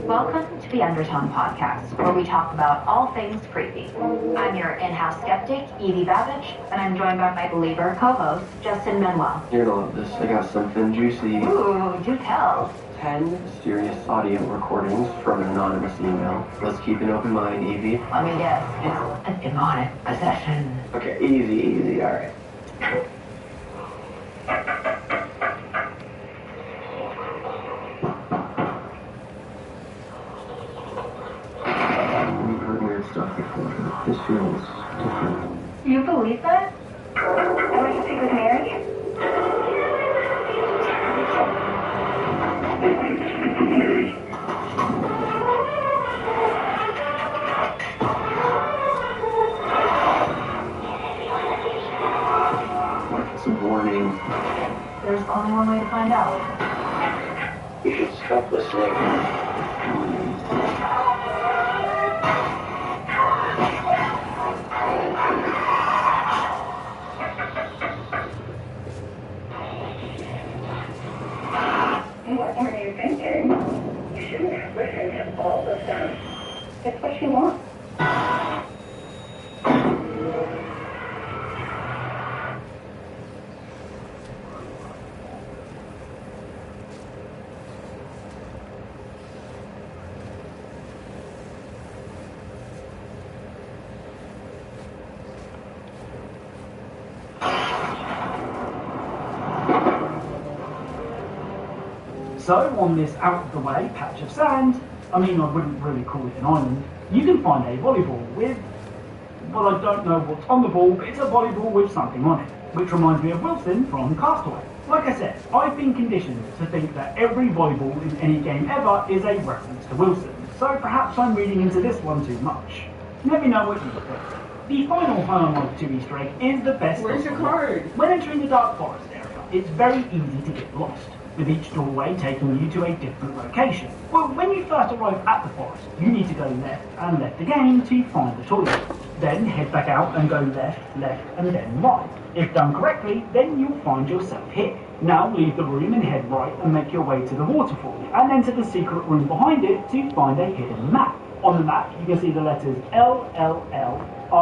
Welcome to the Undertone Podcast, where we talk about all things creepy. I'm your in-house skeptic, Evie Babbage, and I'm joined by my believer co-host, Justin Manuel. You're gonna love this. I got something juicy. Ooh, do tell. 10 mysterious audio recordings from an anonymous email. Let's keep an open mind, Evie. Let me guess, it's an demonic possession. Okay, easy, alright. We've heard weird stuff before. This feels different. You believe that? I went to speak with Mary. It's a warning. There's only one way to find out. You should stop listening. What were you thinking? You shouldn't have listened to all of them. It's what you want. So, on this out-of-the-way patch of sand, I mean, I wouldn't really call it an island, you can find a volleyball with, well, I don't know what's on the ball, but it's a volleyball with something on it, which reminds me of Wilson from Castaway. Like I said, I've been conditioned to think that every volleyball in any game ever is a reference to Wilson, so perhaps I'm reading into this one too much. Let me know what you think. The final Home 2 Easter egg is the best. Where's your card? When entering the Dark Forest area, it's very easy to get lost, with each doorway taking you to a different location. Well, when you first arrive at the forest, you need to go left and left again to find the toilet. Then head back out and go left, and then right. If done correctly, then you'll find yourself here. Now leave the room and head right and make your way to the waterfall, and enter the secret room behind it to find a hidden map. On the map, you can see the letters LLLRFRL,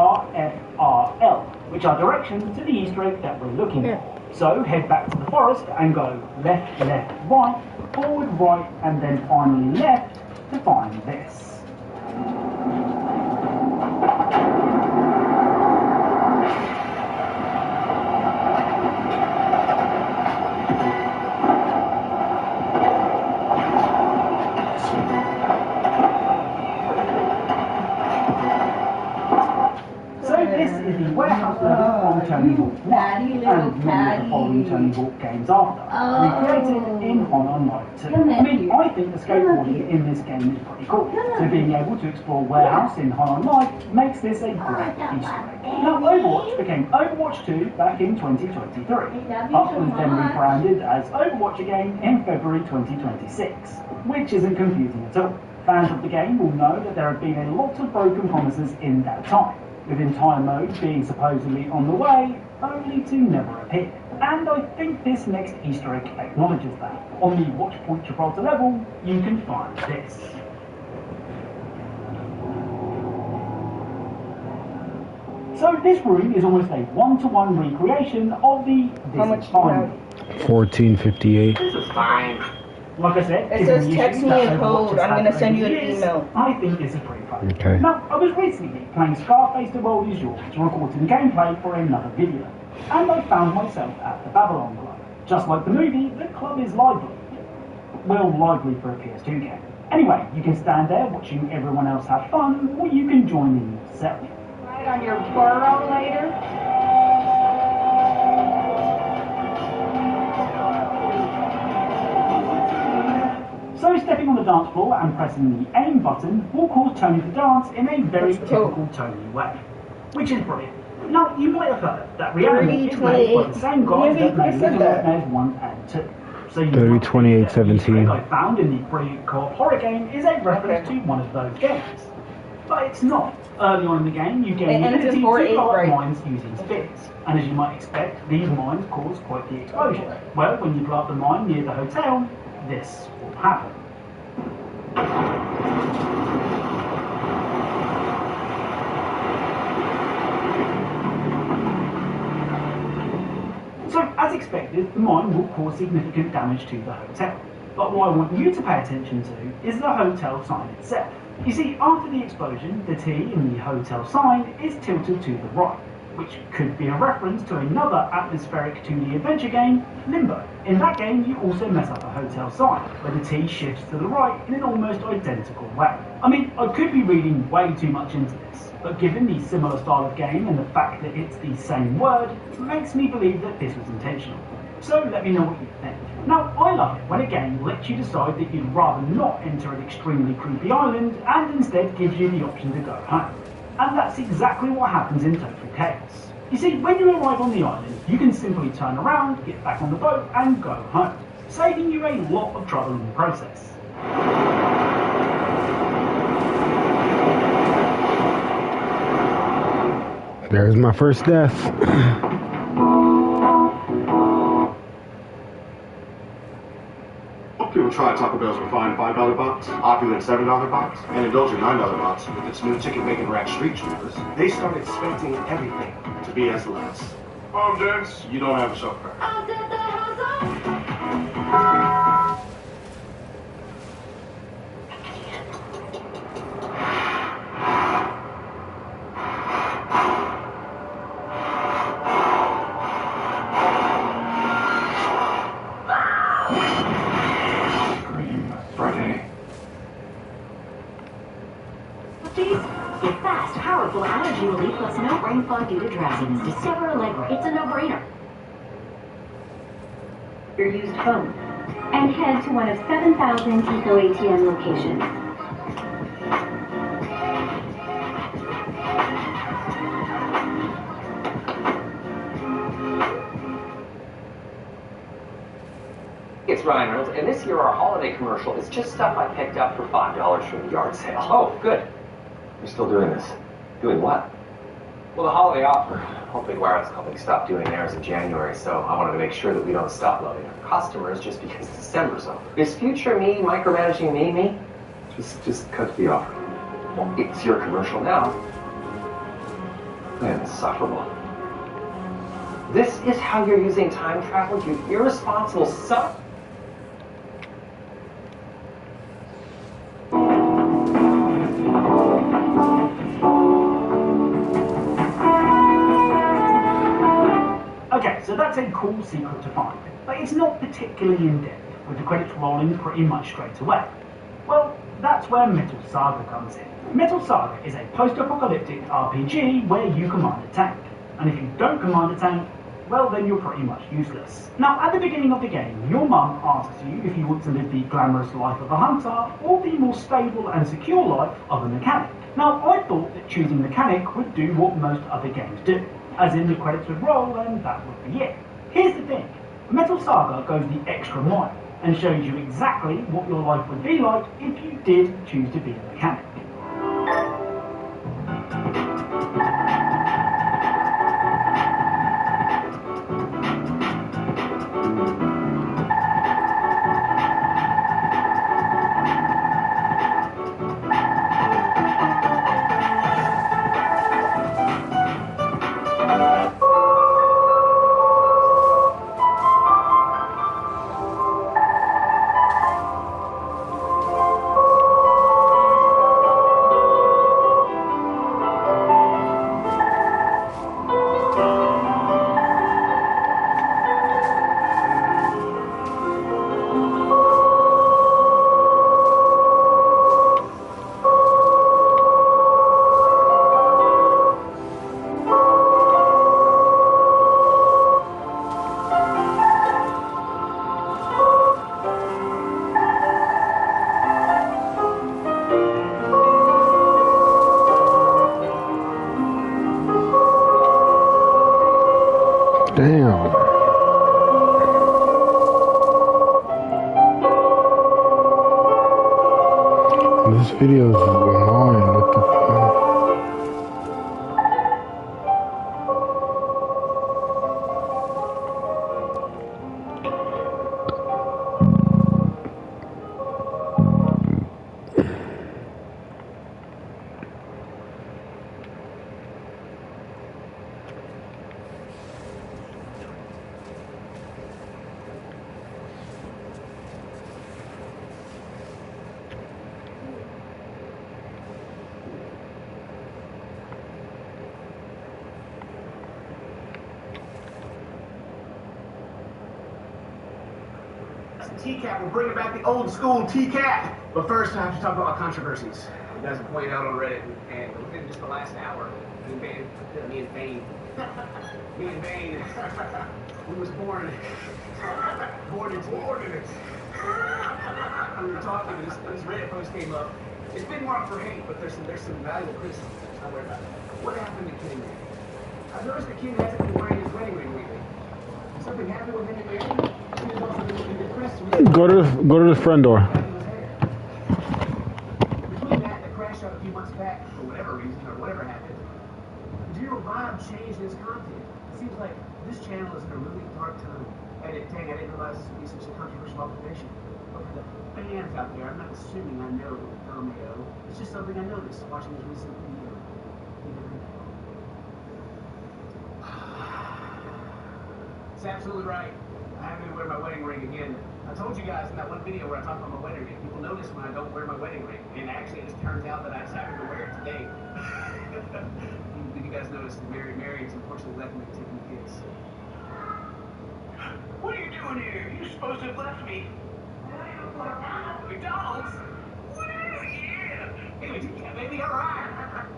which are directions to the Easter egg that we're looking for. So head back to the forest and go left, right, forward, right, and then finally left to find this. So this is the warehouse level from Tony Hawk 1 and many of the following Tony Hawk games after, recreated in Hollow Knight 2. I mean, I think the skateboarding in this game is pretty cool, so being able to explore warehouse in Hollow Knight makes this a great Easter egg. Now, Overwatch became Overwatch 2 back in 2023, but was then rebranded as Overwatch again in February 2026, which isn't confusing at all. Fans of the game will know that there have been a lot of broken promises in that time, with entire modes being supposedly on the way, only to never appear. And I think this next Easter egg acknowledges that. On the Watchpoint Gibraltar level, you can find this. So this room is almost a one-to-one recreation of the This Is Fine. 1458. This is fine. Like I said, it says text me a code. I'm going to send you an email. I think this is pretty fun. Okay. Now, I was recently playing Scarface The World Is Yours, recording gameplay for another video. And I found myself at the Babylon Club. Just like the movie, the club is lively. Well, lively for a PS2 game. Anyway, you can stand there watching everyone else have fun, or you can join in yourself. Right on your burrow later? So stepping on the dance floor and pressing the aim button will cause Tony to dance in a very typical Tony way, which is brilliant. Now, you might have heard that Reanimal is made by the same guys that made Little Nightmares 1 and 2. So you 302817. I found in the brilliant co-op horror game is a reference to one of those games. But it's not. Early on in the game, you gain the ability to blow up mines using spheres. And as you might expect, these mines cause quite the explosion. Well, when you blow up the mine near the hotel, this will happen. So, as expected, the mine will cause significant damage to the hotel. But what I want you to pay attention to is the hotel sign itself. You see, after the explosion, the T in the hotel sign is tilted to the right, which could be a reference to another atmospheric 2D adventure game, Limbo. In that game, you also mess up a hotel sign, where the T shifts to the right in an almost identical way. I mean, I could be reading way too much into this, but given the similar style of game and the fact that it's the same word, it makes me believe that this was intentional. So let me know what you think. Now, I love it when a game lets you decide that you'd rather not enter an extremely creepy island and instead gives you the option to go home. And that's exactly what happens in Total Chaos. You see, when you arrive on the island, you can simply turn around, get back on the boat, and go home, saving you a lot of trouble in the process. There's my first death. People try Taco Bell's refined $5 box, opulent $7 box, and indulgent $9 box with its new chicken bacon rack street troopers. They start expecting everything to be as less. Dense, you don't have a chauffeur. Get fast, powerful allergy relief plus no brain fog due to drowsiness. Discover Allegra. It's a no-brainer. Your used phone. And head to one of 7,000 Tico ATM locations. It's Ryan Reynolds, and this year our holiday commercial is just stuff I picked up for $5 from the yard sale. Oh, good. You're still doing this. Doing what? Well, the holiday offer. All big wireless companies stopped doing theirs in January, so I wanted to make sure that we don't stop loving our customers just because December's over. Is future me micromanaging me? Just cut the offer. Well, it's your commercial now. Man, insufferable. This is how you're using time travel, you irresponsible son. Okay, so that's a cool secret to find, but it's not particularly in-depth, with the credits rolling pretty much straight away. Well, that's where Metal Saga comes in. Metal Saga is a post-apocalyptic RPG where you command a tank. And if you don't command a tank, well then you're pretty much useless. Now at the beginning of the game, your mum asks you if you want to live the glamorous life of a hunter or the more stable and secure life of a mechanic. Now I thought that choosing mechanic would do what most other games do, as in the credits would roll and that would be it. Here's the thing, Metal Saga goes the extra mile and shows you exactly what your life would be like if you did choose to be a mechanic. Damn. This video is annoying. What the fuck? TCAP, we're bringing back the old school TCAP. But first, I have to talk about controversies. You guys have pointed out on Reddit, and within just the last hour, me and Bane, we was born into it. We were talking, and this Reddit post came up. It's been marked for hate, but there's some valuable criticism. Don't worry about it. What happened to King? I noticed that King hasn't been wearing his wedding ring lately. Something happened with him and Mary? Go to the front door. Between that and the crash out a few months back, for whatever reason or whatever happened, the general vibe changed in its content. It seems like this channel is in a really dark time. And dang, I didn't realize this would be such a controversial observation. But for the fans out there, I'm not assuming I know Romeo. It's just something I noticed watching his recent video. It's absolutely right. I haven't been wearing my wedding ring again. I told you guys in that one video where I talked about my wedding ring, people notice when I don't wear my wedding ring. And actually, it just turns out that I decided to wear it today. Did you guys notice that Mary's unfortunately left me taking the kids? What are you doing here? You're supposed to have left me. McDonald's? Woo, yeah! Anyway, yeah, baby, all right.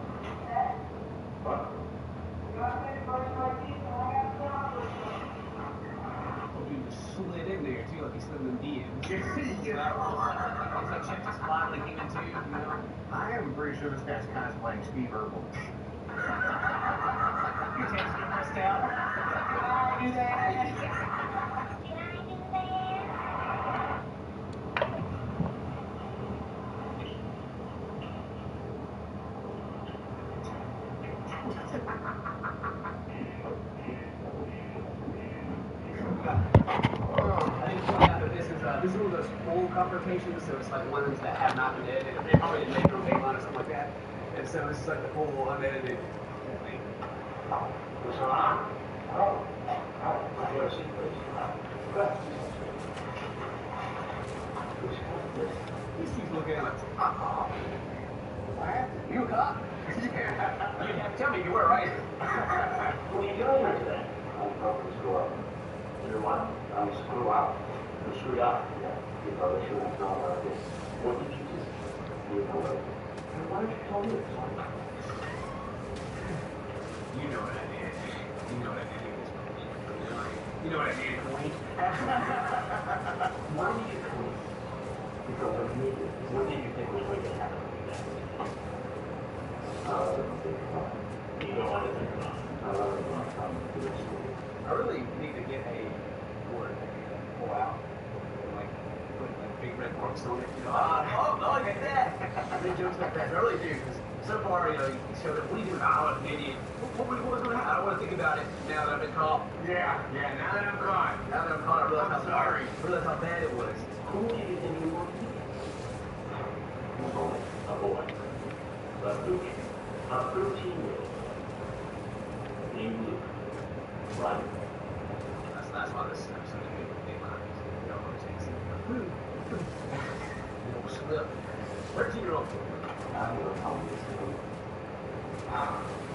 Slid in there too, like he's still in DMs. It's like shit just finally came into, you know. I am pretty sure this guy's cosplaying Steve Urkel. Your tape's been pressed out. Do that. This is one of those full confrontations, so it's like ones that have not been edited. They probably didn't make no name on or something like that. And so this is like the full unedited thing. What's going on? He's looking at us. You a cop? You didn't have to tell me you were, right? What are you doing here today? I'm from school up. You what? I'm screw up. You screwed up? Yeah. You probably shouldn't have known about this. What did you do? Why don't you tell me it's like? You know what I did. You know what I did. You know what I did, Queen? Why did you quit? Because of me. What did you think was going to happen to you next? You don't want to think about it. I really need to get a board that you can pull out. Like, put like big red marks on it. You know? Oh, get that! I make jokes like that. I really do. Because so far, you know, you showed up. What are you doing? I was an idiot. What was going to happen? I don't want to think about it now that I've been caught. Yeah, now that I'm caught. Now that I'm caught, I realize I'm sorry. I realize how bad it was. Who do you think you want to be? A boy. A 13-year-old. Named Luke. Right. That's why this episode is good. They mind. You know what I'm saying? You don't slip. 13-year-old. I'm going to tell you this too.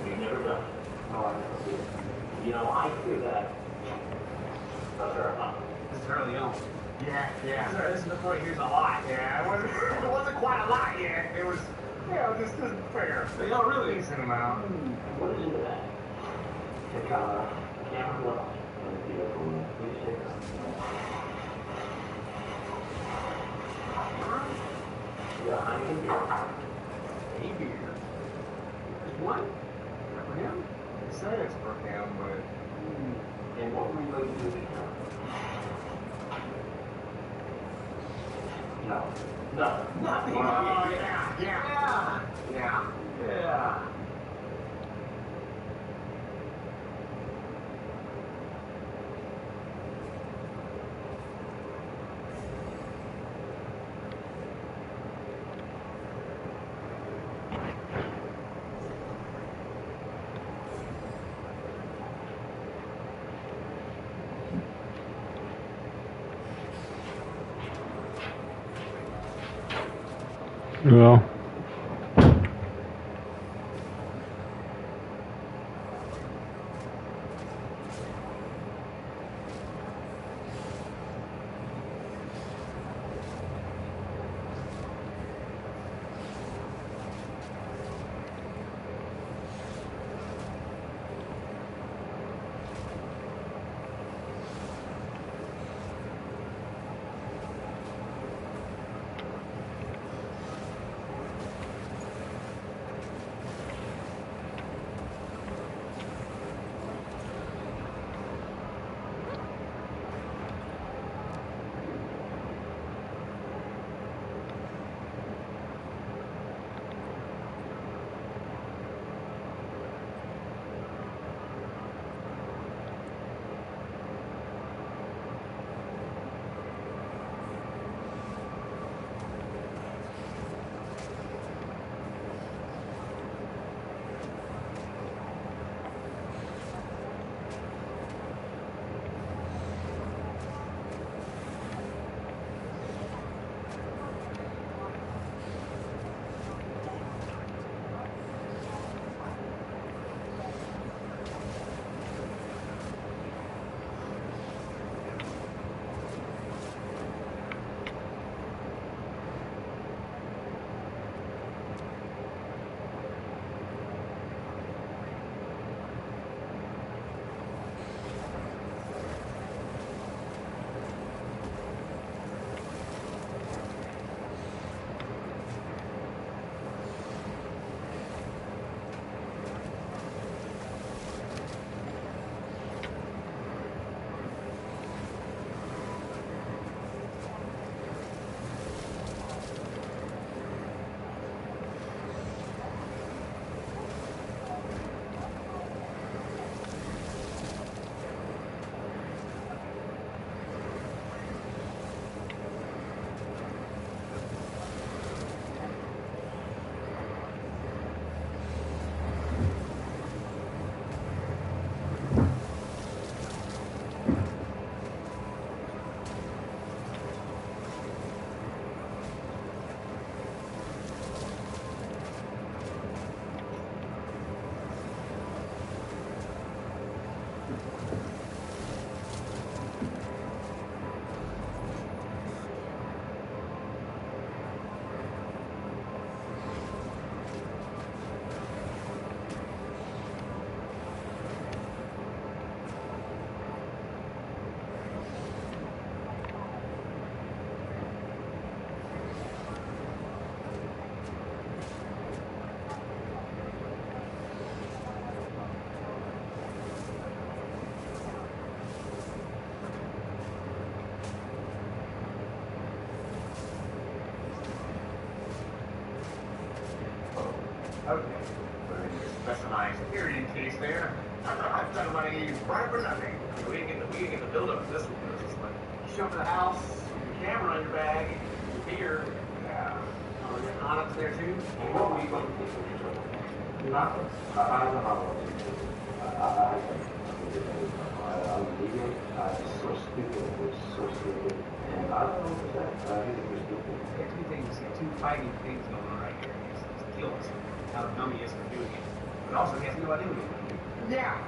You've never done it. No, I've never seen it. You know, I hear that. That's our This is early on. Yeah. This is the point. Here's a lot. Yeah, it wasn't quite a lot yet. It was, just fair. They all really Decent amount. What is in the bag? Take a camera glove and a beautiful newspaper. Yeah, I can beer. A beer. Just one? For him? They say it's for him, but... And what were you going to do to him? No. Nothing. Oh, yeah. Well, Here it is, case there. I'm talking about you right for nothing. We didn't get the build up of this one. It was just like, you show up to the house, your camera in your bag, your beer. Yeah. Oh, your Onyx there too? Nothing. I'm leaving. It's so stupid. It's so stupid. And I don't know what that. I think it was stupid. Two fighting things going on right here. It's guilt. How dumb he is for doing it. But also, he has no idea what he's going to do. Yeah.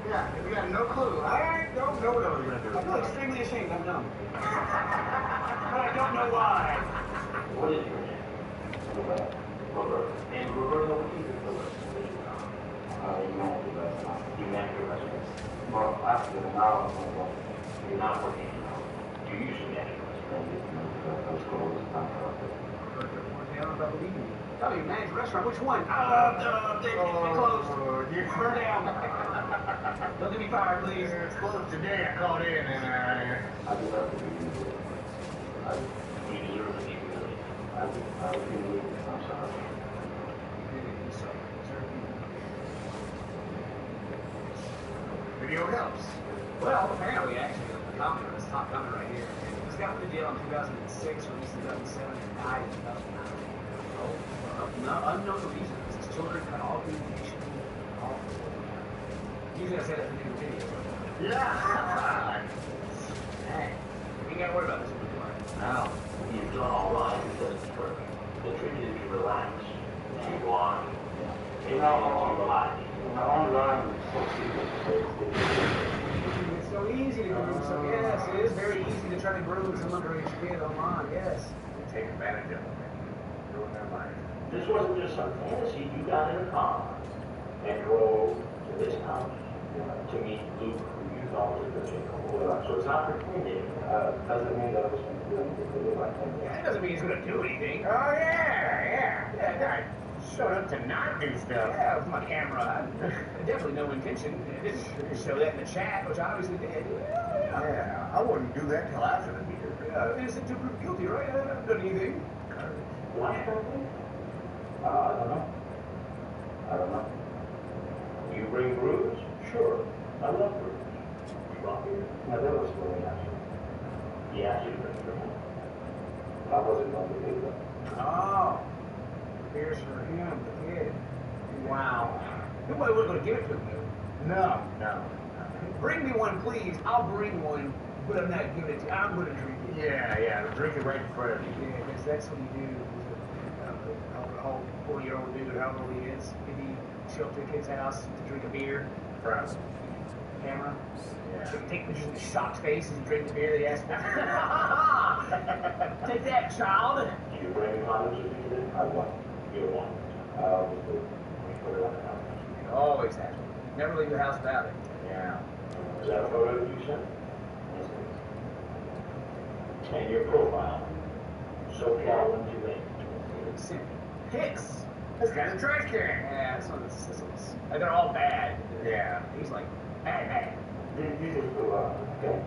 We got no clue. I don't know what I was going to do. I feel extremely ashamed. I'm dumb. But I don't know why. What is your name? Roberto. And Roberto, what is your Emmanuel residence. Well, after an hour, you're not working now. You usually manage restaurant. Let's go over the time for I don't believe you. Tell me, manage restaurant. Which one? They closed. Burn down. Don't get me fired, please. It's closed today. I called in and I do have to be you deserve to be really. I would be really. I'm sorry. Video helps. Well, apparently, actually, the comment, this top comment right here. This guy put a deal in 2006, released in 2007, and died in 2009. Unknown reasons. His children cut all communication. Usually I say that for new videos. Yeah! Hey, you ain't gotta worry about this one before. Now, you've done all right because it's perfect. The trick is to relax and go on. You know, relax. Online is so it's so easy to groom some. Yes, it is very easy to try to groom some underage kid online. Yes. Take advantage of them. Ruin their life. This wasn't just some fantasy. You got in a car and drove to this house to meet Luke, who you thought was a good chick. So it's not pretending. Doesn't mean that I was going to do anything like that. Yeah, it doesn't mean he's going to do anything. Oh, yeah. I showed up to not do stuff. Yeah, with my camera. Definitely no intention. I didn't show that in the chat, which I obviously did. Yeah, I wouldn't do that till after the meeting. Yeah, innocent to prove guilty, right? I haven't done anything. Why something? I don't know. You bring brews? Sure. I love brews. Now that was really nice. He actually brings brews. I wasn't going to do that. Oh. Beers for him, the kid. Wow. Nobody was going to give it to him. No. Bring me one, please. I'll bring one, but I'm not giving it to you. I'm going to drink it. Yeah. Drink it right in front of you. Yeah, because that's what you do. A 40-year-old dude, however old he is, if he show up to a kid's house to drink a beer, camera, take pictures of his shocked face as he drinks the beer, they ask for. Take that, child. You bring condoms with you today? I want. You want. We put it on the house. Always has. Never leave the house without it. Yeah. Is that a photo that you sent? Yes, it is. And your profile. So Calvin, you made. Pics. This guy's a trash can. Yeah, this one's. They're all bad. Yeah. He's like, bad. This is okay.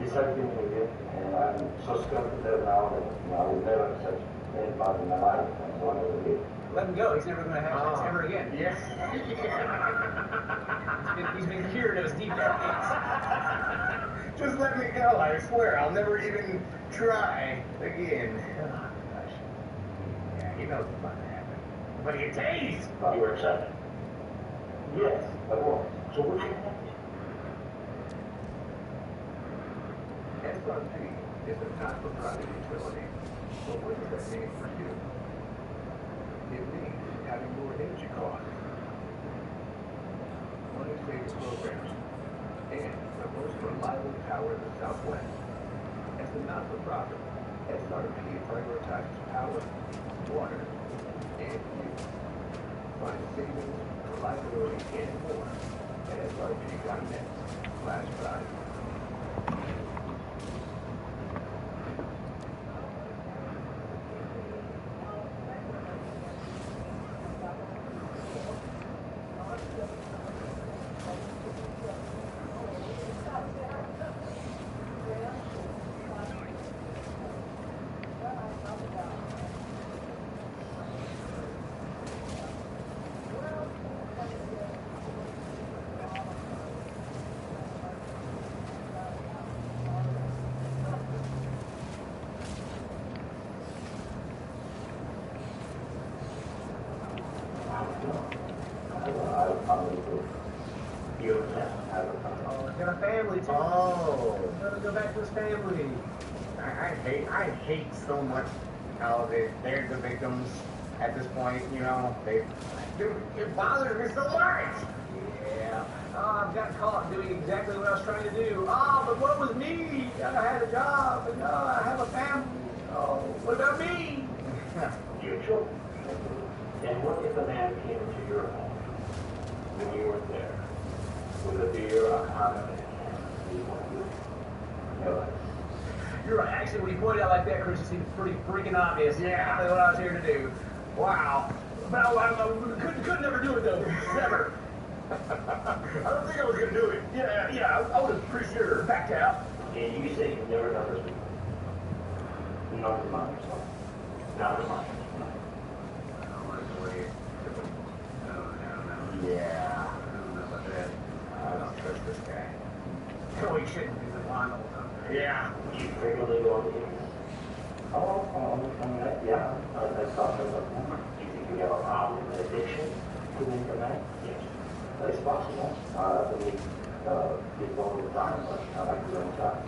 It's something we did, and I'm so scared to death now that I will never have such anybody in my life. And so I never did. Let him go. He's never going to have sex ever again. Yeah. He's been cured of his deep Just let me go. I swear, I'll never even try again. He knows what's about to happen. But he tastes! You were excited? Yes, I was. So what you have? SRP is a not-for-profit utility. But what does that mean for you? It means having more energy costs. One of favorite programs and the most reliable power in the Southwest. As the not-for-profit, SRP prioritizes power, water, and fuel. Find savings, reliability, and more at srp.net/price. family group. You have a family. Oh, he's got a family too. Oh. He's got to go back to his family. I hate so much how they're the victims at this point, you know. It bothers me so much. Yeah. Oh, I've got caught doing exactly what I was trying to do. Oh, but what was me? I had a job, and I have a family. Oh, what about me? Your children. And what if a man came into your home when you weren't there with a beer, a condom, and a can? You're right. Actually, when you point it out like that, Chris, it seems pretty freaking obvious. Yeah. That's what I was here to do. Wow. But I could never do it, though. Never. I don't think I was going to do it. Yeah, I would have pretty sure backed out. And you say you've never done this before? Not remind yourself. Not remind yourself. Yeah. I don't know about that. I don't trust this guy. No, he shouldn't be the line all the time. Yeah. You frequently go on the internet? Oh, yeah. That's something. Do you think you have a problem, an addiction to the internet? Yes. That's possible. I believe it's all the time, but I like to learn time.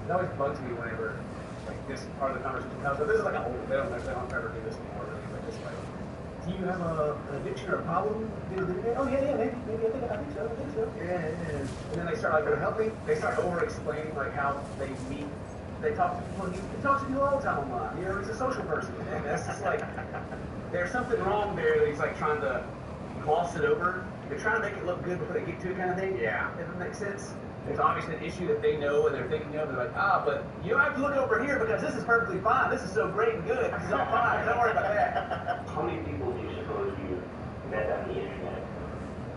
It always bugs me whenever like this part of the conversation comes up. This is like a whole they don't ever do this anymore, really, but just like, do you have an addiction or a problem? Oh yeah, maybe I think so. Yeah. And then they start like, gonna help me. They start over explaining like how they meet. They talk to people. He talks to people all the time online. You know, he's a social person. And that's just like there's something wrong there that he's like trying to gloss it over. They're trying to make it look good before they get to it, kind of thing. Yeah. If it makes sense. There's obviously an issue that they know and they're thinking of. They're like, but you don't have to look over here because this is perfectly fine. This is so great and good. This is all fine. Don't worry about that. How many people do you suppose you met on the internet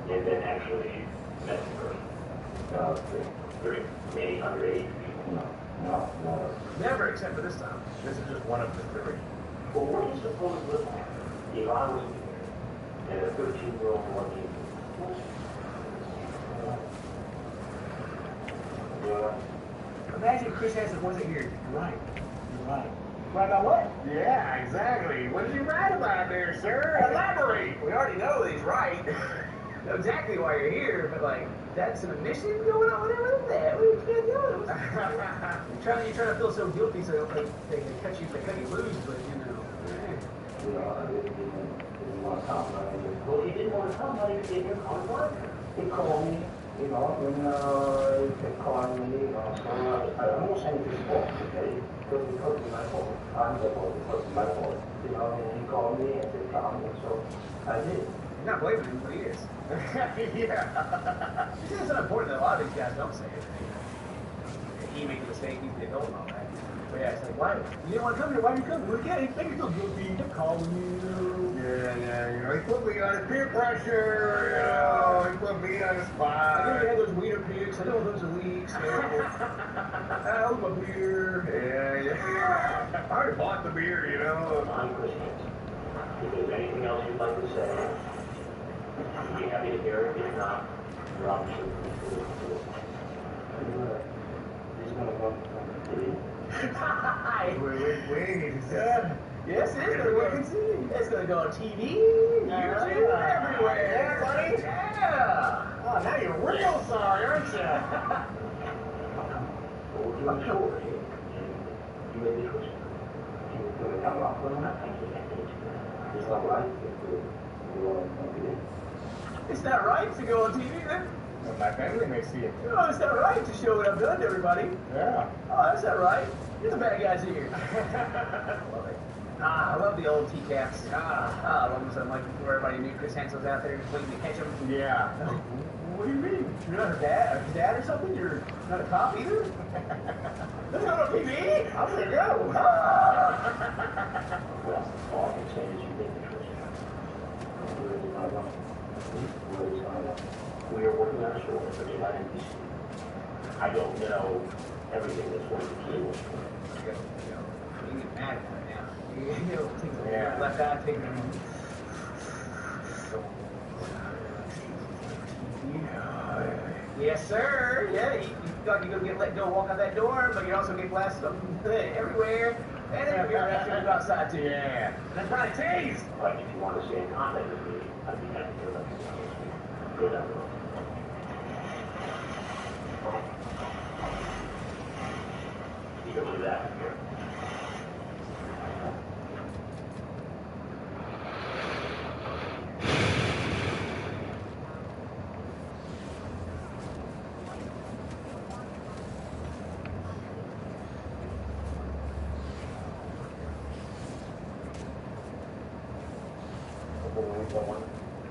and then actually met in person? Three. Maybe under 8 people? No. Never, except for this time. This is just one of the 3. Well, what do you suppose it would happen if I was there and a 13-year-old wanted Imagine Chris Hansen wasn't here. You're right. Right about what? Yeah, exactly. What did you write about there, sir? Elaborate. We already know that he's right. Know exactly why you're here, but like, that's an admission going on. What is that? What are you doing? You're trying to feel so guilty, so they cut you loose, but you know. I didn't want to compliment you. Well, he didn't want to compliment you. He didn't compliment you. He called me. You know, when he called me, you know, so I'm not saying it's his fault, okay? Because it's my fault. I'm the fault because it's my fault. You know, and he called me and said, come, and so I did. You're not blaming him, but he is. Yeah. It's not important that a lot of these guys don't say it. He made a mistake, he's the adult and all that. But yeah, it's like, why? You didn't want to come here, why did you come? Well, again, he made me feel guilty, he kept calling you. Yeah, you know, he put me under peer pressure, you know, he put me on the spot. I know you had those wiener pics, I know those are leaks, that was my beer. Yeah. I already bought the beer, you know. I'm Chris Hansen. If there's anything else you'd like to say, I'd be happy to hear it. If not, you're obviously he's going to go Wait. Yes, it's going to go on TV. It's going to go on TV, YouTube, everywhere. Yeah, buddy. Yeah. Oh, now you're real sorry, aren't you? Well, I'm sure you made the choice. You're come up with nothing. It's not right to go on TV. It's not right to go on TV, then? Well, my family may see it. No, it's not right to show what I've done to everybody. Yeah. Oh, that's not right. You're the bad guys here. I love it. I love the old T-caps. I love them so much before everybody knew Chris Hansen was out there just waiting to catch them. Yeah. What do you mean? You're not her dad or something? You're not a cop either? Let's go to TV. I'm gonna go. Well, all I can say is you did the choice. We are working on a story for tonight in DC. I don't know everything that's going to kill us. You get mad right now. You know, things like left eye taking them. Yes, sir. Yeah, you thought you were going to get let go walk out that door, but you also get blasted up everywhere. And everywhere after you go outside, too. Yeah. That's right, tease. But if you want to stay in contact with me, I'd be happy to let you know. Good afternoon. You can believe that here.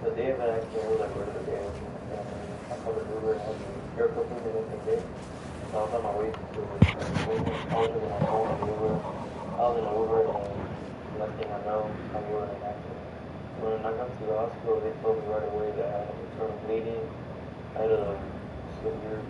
The day of an accident was like the day I called an Uber and had the air company the next day. So I was on my way to I was in my phone in the Uber. I was in an Uber and next thing I know, I was in an accident. When I got to the hospital, they told me right away that I had internal bleeding. I had a severe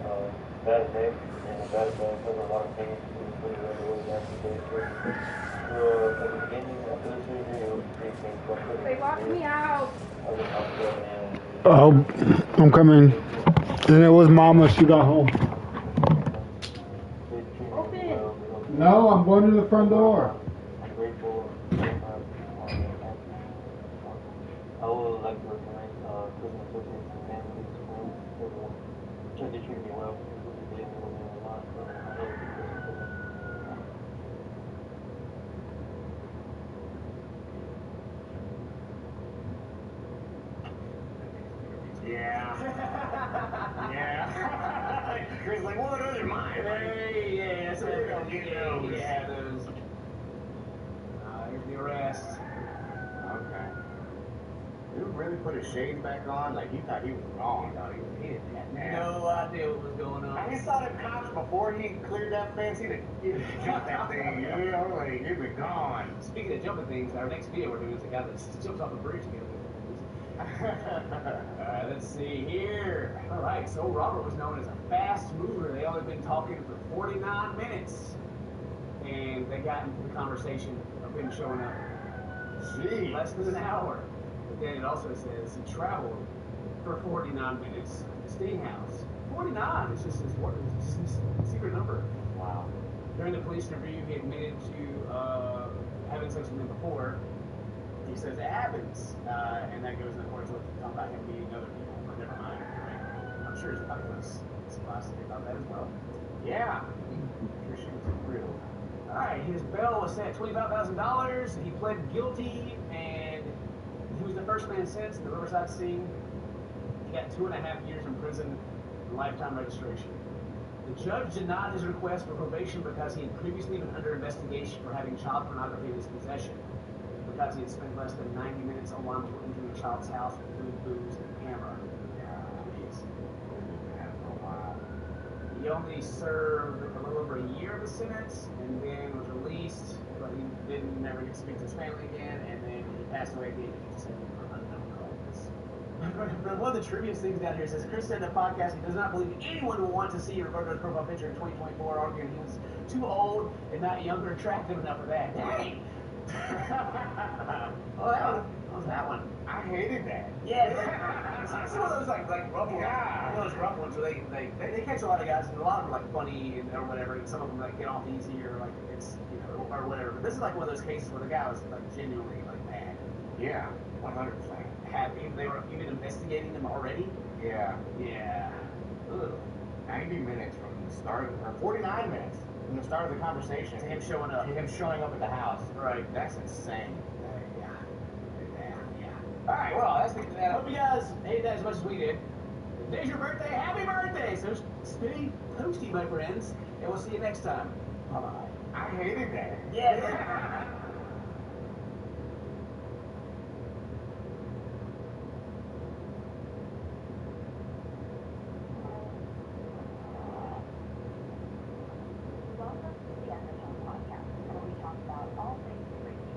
bad neck and a bad back. I had a lot of pain. It was really right away after the surgery. So at the beginning, after the surgery, it was pretty painful. They locked me out. I was in the hospital and Oh, I'm coming. And it was Mama. She got home. Open. No, I'm going to the front door. I'm grateful. I would like to recommend prison associates and families, friends, everyone. They treated me well. They believe me a lot. So I know it's prison. Yeah. Yeah. Chris like, well, those are mine. Hey, yeah, so we're gonna get those. Yeah, those. Here's the arrest. Okay. Dude really put his shades back on like he thought he was wrong. He thought he was hit. No idea what was going on. I just saw the cops before he cleared that fence. He'd have jumped that thing. Yeah, like, he'd be gone. Speaking of jumping things, our next video we're doing is a guy that jumps off a bridge together. Alright, let's see here. Alright, so Robert was known as a fast mover. They only been talking for 49 minutes. And they got into the conversation of him showing up. Gee. Less than an hour. But then it also says he traveled for 49 minutes to the Sting House. 49 is just his secret number. Wow. During the police interview, he admitted to having sex with him before. He says it happens, and that goes in accordance with talking about him meeting other people. But never mind. Right? I'm sure his wife was surprised to hear about that as well. Yeah. I'm sure she was thrilled. All right, his bail was set at $25,000. He pled guilty, and he was the first man sentenced in the Riverside scene. He got 2.5 years in prison and lifetime registration. The judge denied his request for probation because he had previously been under investigation for having child pornography in his possession. Because he had spent less than 90 minutes alone before entering a child's house with food, booze, and a camera. He only served a little over a year of his sentence, and then was released, but he didn't never get to speak to his family again, and then he passed away at the age of 57 for unknown causes. But one of the trivia things down here says, Chris said in the podcast he does not believe anyone will want to see Roberto's profile picture in 2024, arguing he was too old and not young or attractive enough for that. Dang! Oh, that was that one. I hated that. Yeah. Some of those like rough ones. Yeah. One of those rough ones where they catch a lot of guys, and a lot of them are like funny and or whatever, and some of them like get off easy or like it's or whatever. But this is like one of those cases where the guy was like genuinely like mad. Yeah, 100%. They were even investigating them already. Yeah. Yeah. Ugh. 90 minutes from the start, or 49 minutes. From the start of the conversation to him showing up. To him showing up at the house. Right. That's insane. Yeah. Alright, well, that's the I hope you guys hated that as much as we did. Today's your birthday. Happy birthday! So stay posty, my friends. And we'll see you next time. Bye-bye. I hated that. Yeah. Welcome to the Undertone Podcast, where we talk about all things freaky.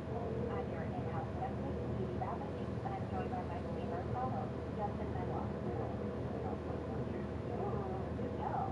I'm your in-house skeptic, Evie Babbage, and I'm joined by my believer co-host, Justin Medlock. Ooh, do tell.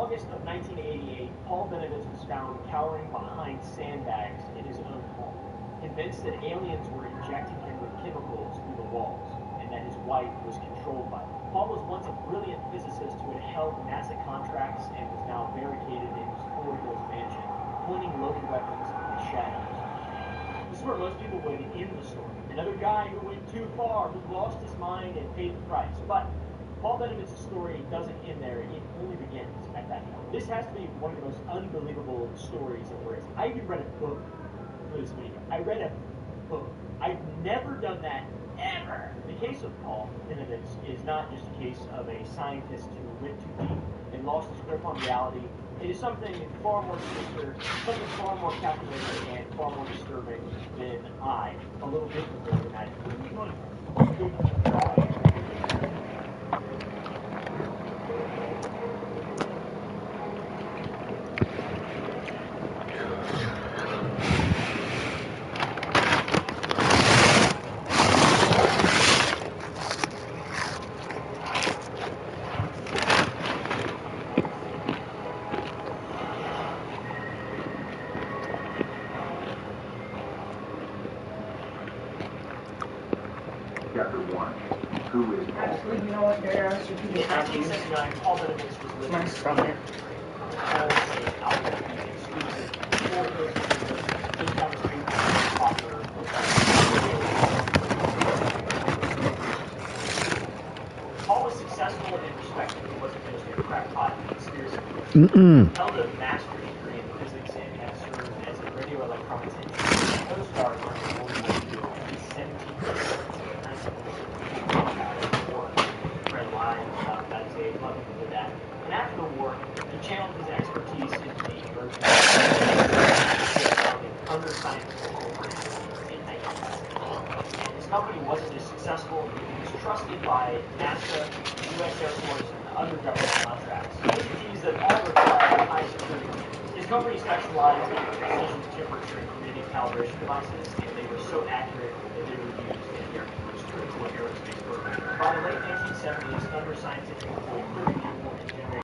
August of 1988, Paul Benedict was found cowering behind sandbags in his own home, convinced that aliens were injecting him with chemicals through the walls, and that his wife was controlled by them. Paul was once a brilliant physicist who had held NASA contracts and was now barricaded in his Fort Hills mansion, pointing loaded weapons in the shadows. This is where most people would end the story. Another guy who went too far, who lost his mind and paid the price. But Paul Benedict's story doesn't end there. It only begins at that point. This has to be one of the most unbelievable stories of there is. I even read a book for this video. I read a book. I've never done that, ever. The case of Paul Benedict is not just a case of a scientist who went too deep and lost his grip on reality. It is something far more sinister, something far more calculating, and far more disturbing than I, a little bit of the imagined. Chapter 1. Who is Paul? Actually, you know what, there are In 1979, Paul Benedict was living my stomach. Paul was successful and respected. He wasn't just a crackpot conspiracy. He held a master's degree in physics and had served as a radio electronics engineer. Co-star during World War II and 17 years. Read lines about United States, a lot of people did that. And after the war, he channeled his expertise into the emerging under scientific corporations in 1960. And his company wasn't just successful, he was trusted by NASA, U.S. Air Force, and other government contracts. Entities that all require high security. His company specialized in precision temperature and humidity calibration devices, and they were so accurate that they were used in critical aerospace programs. By the late 1970s, Thunder Scientific employed 30 people and generated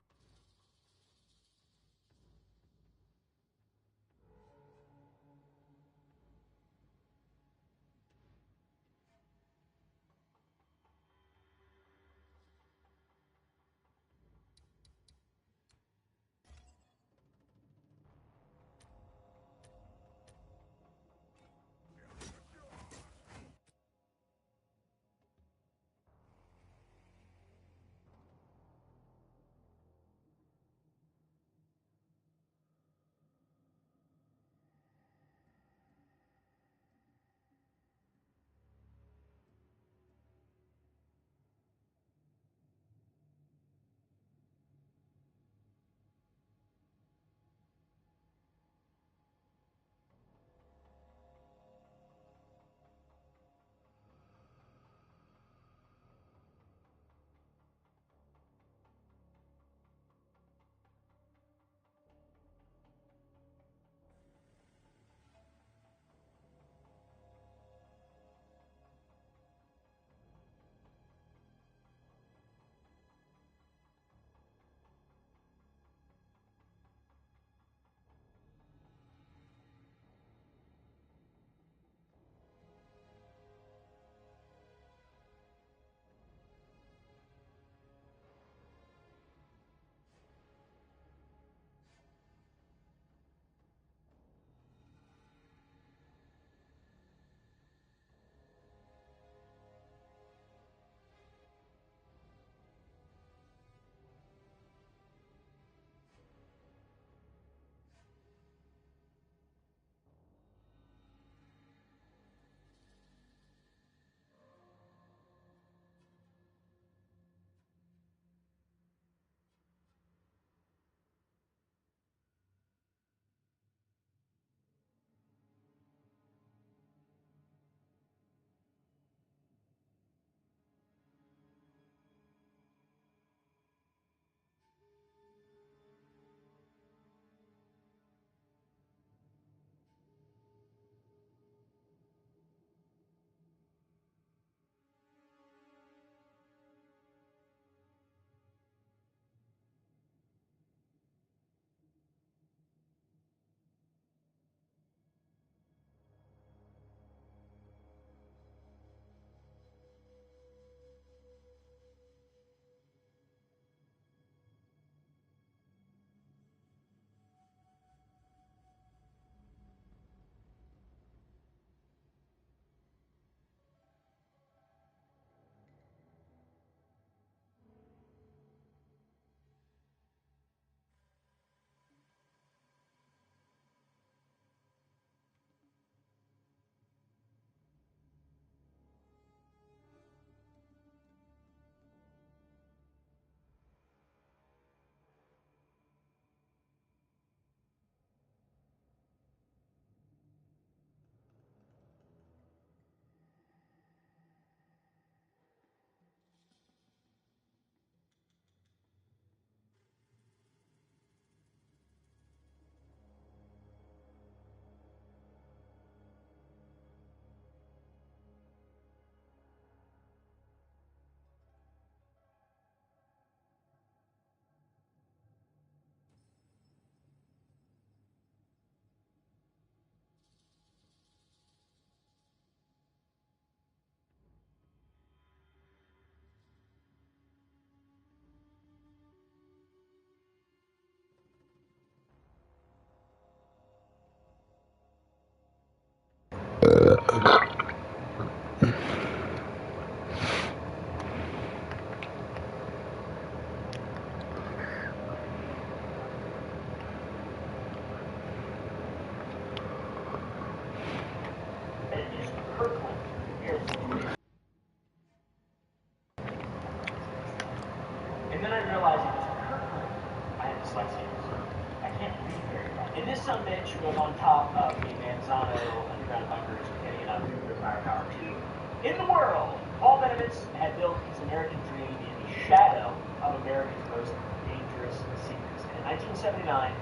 And then I realized it was Kirkland. I had dyslexia, so I can't read very well. And this son bitch was on top of the Manzano underground bunkers, getting enough nuclear firepower to, in the world, Paul Benevitz had built his American dream in the shadow of America's most dangerous secrets. And in 1979,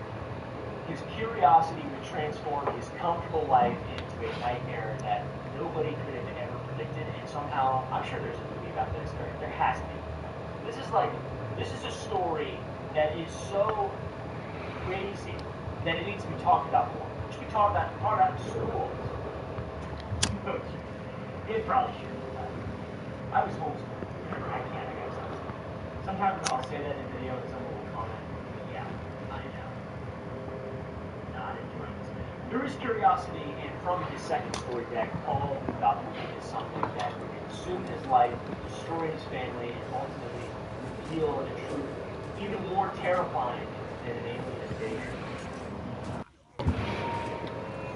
his curiosity would transform his comfortable life into a nightmare that nobody could have ever predicted. And somehow, I'm sure there's a movie about this. There has to be. This is a story that is so crazy that it needs to be talked about more. It should be talked about in schools. It probably should. I was homeschooled. I can't, I guess. Sometimes I'll say that in video and someone will comment. Yeah, I know. Not enjoying this video. Through his curiosity and from his second story deck, Paul documented something that would consume his life, destroy his family, and ultimately reveal a truth even more terrifying than an alien invasion.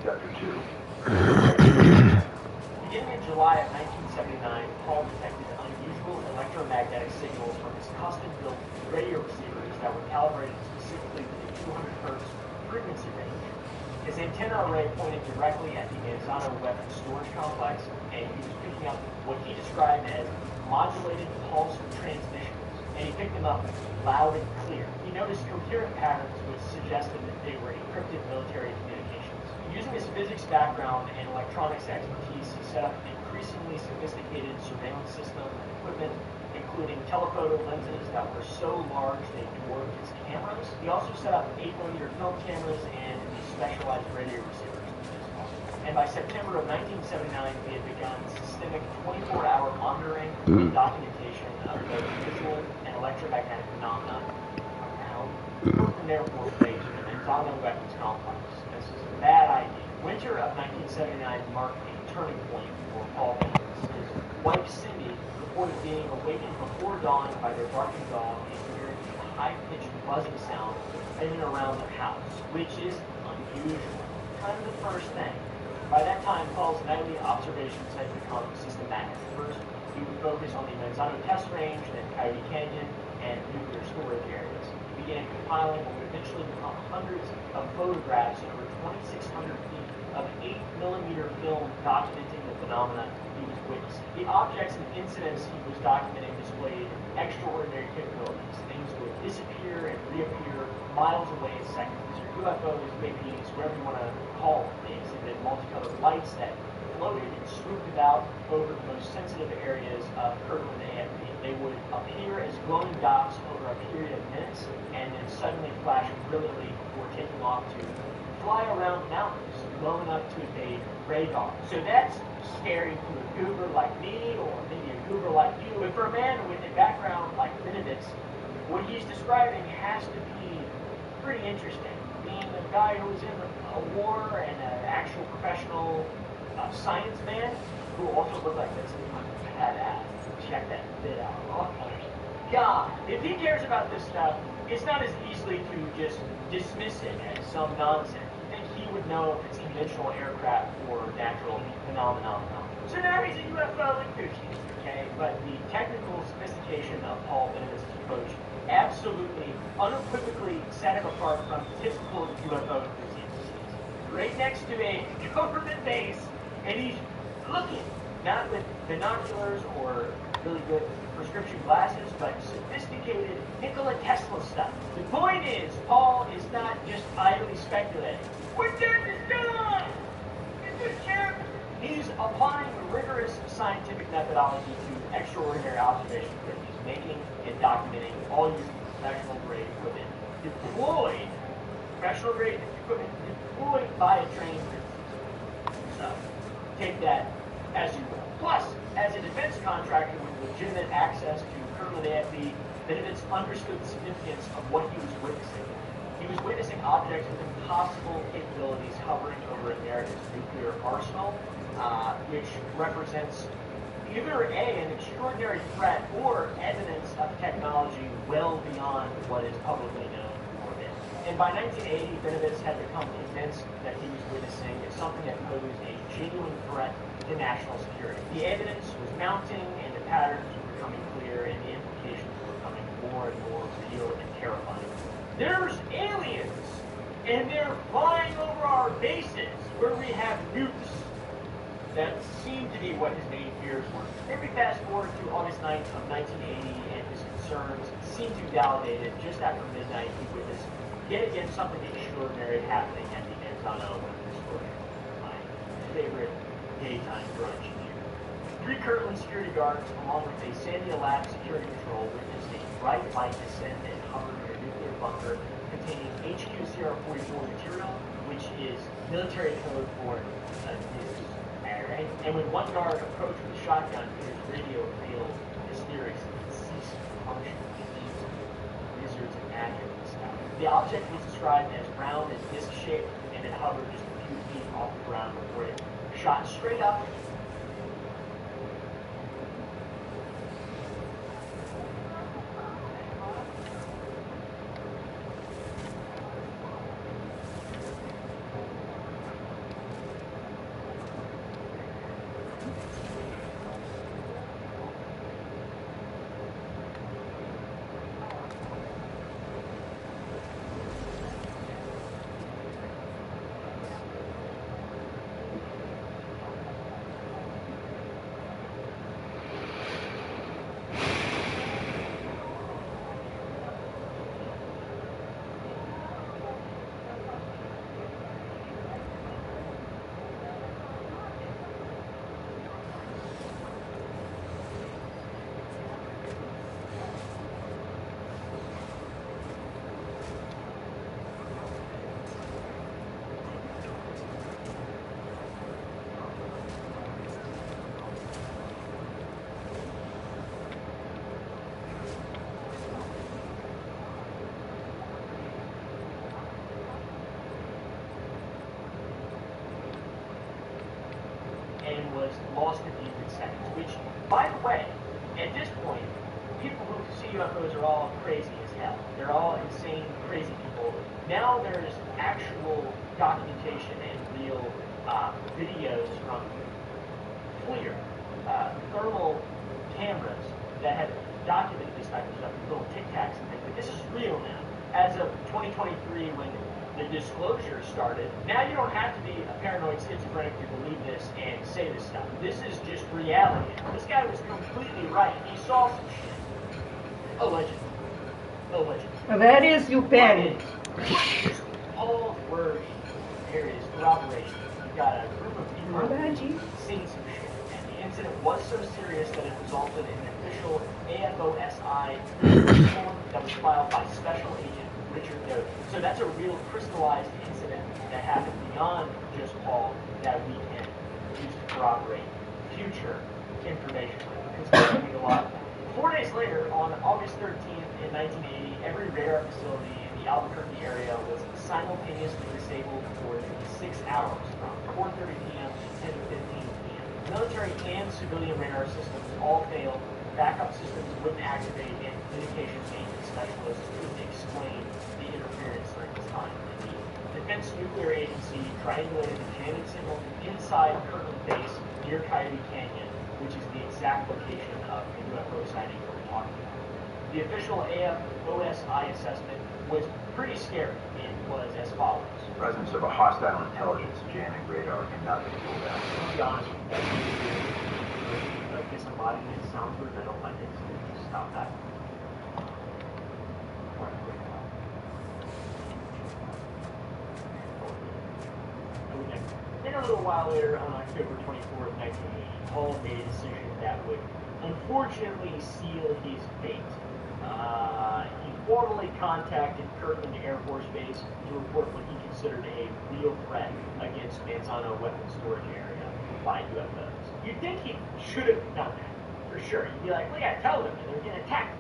Chapter 2. Beginning in July of 1979, Paul detected unusual electromagnetic signals from his custom-built radio receivers that were calibrated specifically to the 200 Hz frequency range. His antenna array pointed directly at the Manzano weapons storage complex, and he was picking up what he described as modulated pulse transmissions, and he picked them up loud and clear. He noticed coherent patterns which suggested that they were encrypted military communications. Using his physics background and electronics expertise, he set up an increasingly sophisticated surveillance system and equipment, including telephoto lenses that were so large they dwarfed his cameras. He also set up 8mm film cameras and these specialized radio receivers. And by September of 1979, he had begun systemic 24-hour monitoring and documentation of both visual and electromagnetic phenomena around Kirkland Air Force Base and Manzano weapons complex. This is a bad idea. Winter of 1979 marked a turning point for Paul Benevitz. His wife Cindy reported being awakened before dawn by their barking dog and hearing a high-pitched buzzing sound in and around their house, which is unusual. Kind of the first thing. By that time, Paul's nightly observations had become systematic. First, he would focus on the Manzano test range, then Coyote Canyon, and nuclear storage areas. He began compiling what would eventually become hundreds of photographs over 2,600 feet of 8mm film documenting the phenomena he was witnessing. The objects and incidents he was documenting displayed extraordinary capabilities. Things would disappear and reappear miles away in seconds. UFOs, UAPs, whatever you want to call them, they exhibited multicolored lights that floated and swooped about over the most sensitive areas of Kirkland AFP. They would appear as glowing dots over a period of minutes and then suddenly flash brilliantly before taking off to fly around mountains, glowing up to evade radar. So that's scary to a goober like me or maybe a goober like you. But for a man with a background like Benevitz, what he's describing has to be pretty interesting. Being a guy who was in a war and an actual professional science man who also looked like this. Badass. Check that bit out. Oh my God. If he cares about this stuff, it's not as easily to just dismiss it as some nonsense. You think he would know if it's conventional aircraft or natural phenomenon. So now he's a UFO enthusiast, okay? But the technical sophistication of Paul Benevitz's approach absolutely, unequivocally set him apart from typical UFO enthusiasts. Right next to a government base, and he's looking, not with binoculars or really good prescription glasses, but sophisticated Nikola Tesla stuff. The point is, Paul is not just idly speculating. We're dead to done! Mr. Sheriff! He's applying rigorous scientific methodology to extraordinary observations that he's making and documenting, all using professional grade equipment deployed, professional grade equipment deployed by a trained physicist. So, take that as you will. Plus, as a defense contractor with legitimate access to Kirkland AFB, Benevitz understood the significance of what he was witnessing. He He was witnessing objects with impossible capabilities hovering over America's nuclear arsenal, which represents either an extraordinary threat or evidence of technology well beyond what is publicly known for it. And by 1980, Benovitz had become convinced that he was witnessing something that posed a genuine threat to national security. The evidence was mounting, and the patterns were becoming clear, and the implications were becoming more and more real and terrifying. There's aliens, and they're flying over our bases where we have nukes. That seemed to be what his main fears were. Then we fast forward to August 9th of 1980, and his concerns seemed to be validated. Just after midnight, he witnessed yet again something extraordinary happening at the Manzano weapons store. My favorite daytime brunch here. 3 Kirtland security guards, along with a Sandia Lab security patrol, witnessed a bright light descend and hover near a nuclear bunker containing HQ Sierra 44 material, which is military code for nukes. And when one guard approached with a shotgun, his radio failed mysteriously and ceased to function. Wizards and magic in the sky. The object was described as round and disc-shaped, and it hovered just a few feet off the ground before it shot straight up. And was lost in view in seconds, which, by the way, at this point, people who see UFOs are all crazy as hell. They're all insane, crazy people. Now there's actual documentation and real videos from clear thermal cameras that have documented this type of stuff, little Tic Tacs and things. But this is real now. As of 2023, when the disclosure started, now you don't have to be a paranoid schizophrenic to believe this and say this stuff. This is just reality. This guy was completely right. He saw some shit. Allegedly. That is you, Penny. Paul's word here is corroboration. You've got a group of people seeing some shit. And the incident was so serious that it resulted in an official AFOSI report that was filed by Special Agent Richard Doty. So that's a real crystallized incident that happened beyond just Paul that we can use to corroborate future information. Because we a lot. 4 days later, on August 13th in 1980, every radar facility in the Albuquerque area was simultaneously disabled for 6 hours, from 4:30 p.m. to 10:15 p.m. Military and civilian radar systems all failed. Backup systems wouldn't activate, and communications maintenance specialists couldn't explain the interference during this time. The Defense Nuclear Agency triangulated the jamming signal inside Kirtland Base near Coyote Canyon, which is the exact location of the UFO sighting we're talking about. The official AFOSI assessment was pretty scary. It was as follows. The presence of a hostile intelligence jamming radar cannot be ruled out. To be honest with you, like disembodiment sounds weird. I don't like it. So stop that. Then a little while later, on October 24th, 1980, Paul made a decision that would unfortunately seal his fate. He formally contacted Kirtland Air Force Base to report what he considered a real threat against Manzano weapons storage area by UFOs. You'd think he should have done that, for sure. You'd be like, we gotta tell them, they're getting attacked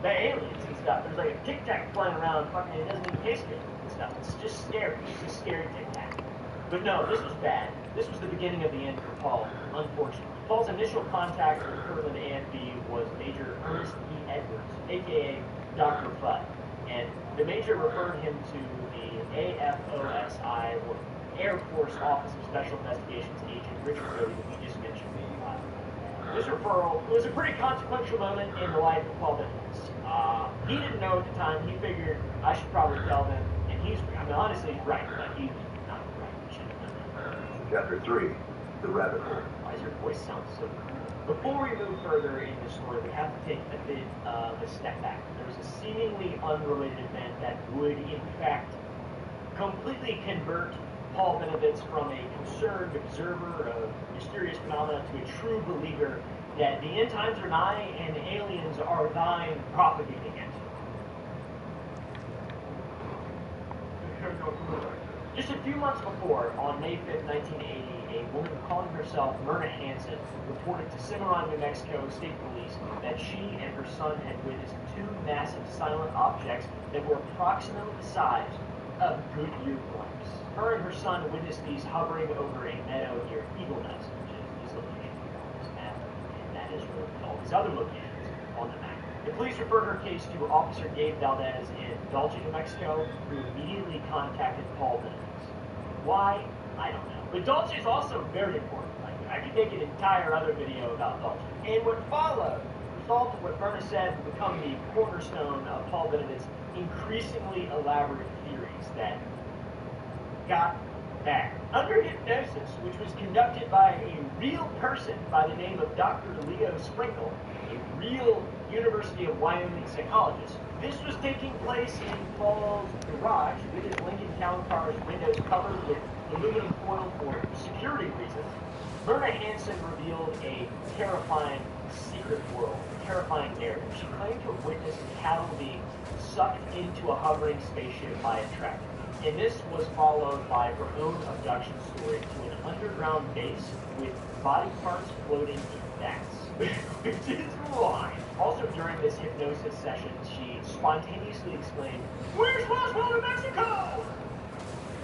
by aliens and stuff. There's like a Tic Tac flying around, fucking, it doesn't even taste good. stuff. It's just scary. It's just scary tic-tac. But no, this was bad. This was the beginning of the end for Paul, unfortunately. Paul's initial contact with Kirtland AFB was Major Ernest E. Edwards, a.k.a. Dr. Fudd. And the Major referred him to the AFOSI, or Air Force Office of Special Investigations Agent Richard Brody, that we just mentioned. This referral was a pretty consequential moment in the life of Paul Benitez. He didn't know at the time. He figured I should probably tell them, and honestly, he's right, but he's not right. He shouldn't have done that. Chapter 3, The Rabbit Hole. Why does your voice sound so cool? Before we move further in the story, we have to take a bit of a step back. There was a seemingly unrelated event that would, in fact, completely convert Paul Benitez from a concerned observer of mysterious phenomena to a true believer that the end times are nigh and aliens are thine propagating it. Just a few months before, on May 5th, 1980, a woman calling herself Myrna Hansen reported to Cimarron, New Mexico State Police that she and her son had witnessed two massive silent objects that were approximately the size of good earplugs. Her and her son witnessed these hovering over a meadow near Eagle Nest, which is this location on this map, and that is where all these other locations on the map. The police referred her case to Officer Gabe Valdez in Dulce, New Mexico, who immediately contacted Paul Benitez. Why? I don't know. But Dulce is also very important. I could make an entire other video about Dulce. And what followed, the result of what Myrna said would become the cornerstone of Paul Benitez's increasingly elaborate theories that got back. Under hypnosis, which was conducted by a real person by the name of Dr. Leo Sprinkle, a real University of Wyoming psychologist, this was taking place in Paul's garage with his Lincoln Town Car's windows covered with aluminum foil for security reasons. Myrna Hansen revealed a terrifying secret world, a terrifying narrative. She claimed to have witnessed cattle being sucked into a hovering spaceship by a tractor. And this was followed by her own abduction story to an underground base with body parts floating in vats. Which is why. Also during this hypnosis session, she spontaneously exclaimed, "Where's Roswell, New Mexico?"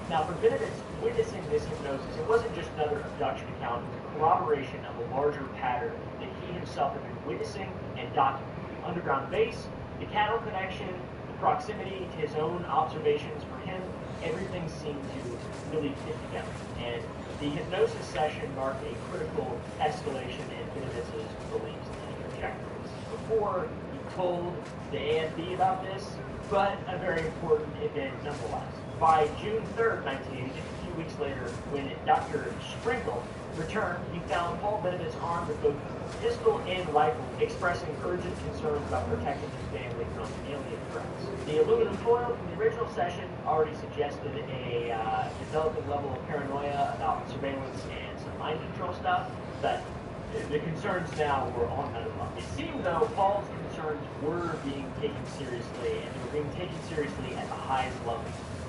Now for Benitez, witnessing this hypnosis, it wasn't just another abduction account, it was a corroboration of a larger pattern that he himself had been witnessing and documenting. The underground base, the cattle connection, the proximity to his own observations. For him, everything seemed to really fit together. And the hypnosis session marked a critical escalation in Benitez's beliefs and trajectories. Before he told the AFB about this, but a very important event nonetheless. By June 3rd, 1980, just a few weeks later, when Dr. Sprinkle returned, he found Paul Benitez armed with both pistol and rifle, expressing urgent concerns about protecting his family from alien threats. The aluminum foil from the original session already suggested a developing level of paranoia about surveillance and some mind control stuff, but the concerns now were on another level. It seemed, though, Paul's concerns were being taken seriously, and they were being taken seriously at the highest level.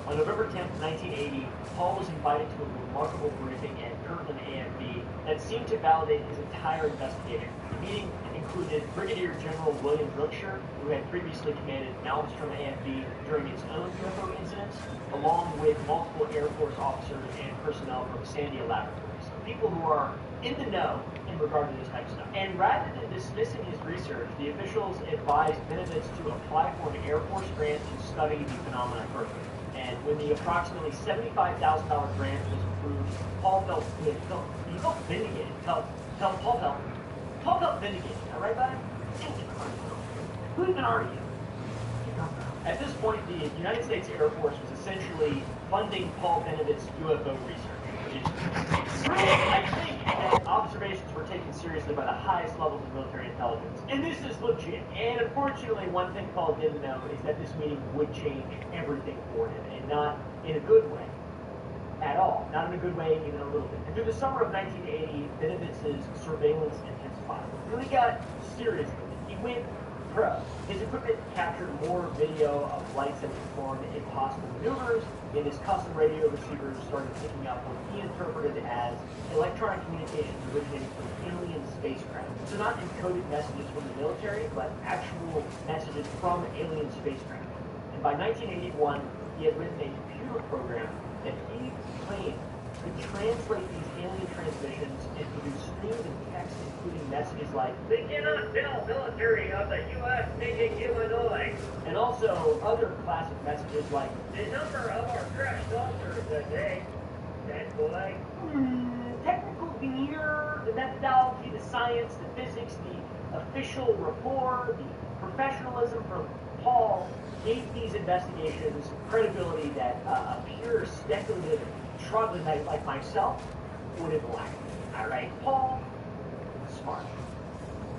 On November 10th, 1980, Paul was invited to a remarkable briefing at Kirtland AFB that seemed to validate his entire investigation. The meeting included Brigadier General William Brookshire, who had previously commanded Malmstrom AFB during its own UFO incidents, along with multiple Air Force officers and personnel from Sandia Laboratories, people who are in the know in regard to this type of stuff. And rather than dismissing his research, the officials advised Benitez to apply for an Air Force grant to study the phenomena further. And when the approximately $75,000 grant was approved, Paul felt good. He felt vindicated. Paul felt vindicated. All right, buddy? Who even are you? At this point, the United States Air Force was essentially funding Paul Benitez's UFO research, which is great. I think that observations were taken seriously by the highest levels of military intelligence. And this is legit. And unfortunately, one thing Paul didn't know is that this meeting would change everything for him, and not in a good way at all. Not in a good way, even a little bit. And through the summer of 1980, Benitez's surveillance intensified. It really got serious with it. He went pro. His equipment captured more video of flights that performed impossible maneuvers, and his custom radio receivers started picking up what he interpreted as electronic communications originating from alien spacecraft. So not encoded messages from the military, but actual messages from alien spacecraft. And by 1981, he had written a computer program that he claimed could translate these alien transmissions and produce streams of text, including messages like, "They cannot tell military of the U.S. making humanoid," and also other classic messages like, "The number of our crashed officers today, dead boy." Technical veneer, the methodology, the science, the physics, the official rapport, the professionalism from Paul gave these investigations credibility that a pure speculative troglodyte like myself would have lacked. Alright, Paul, smart.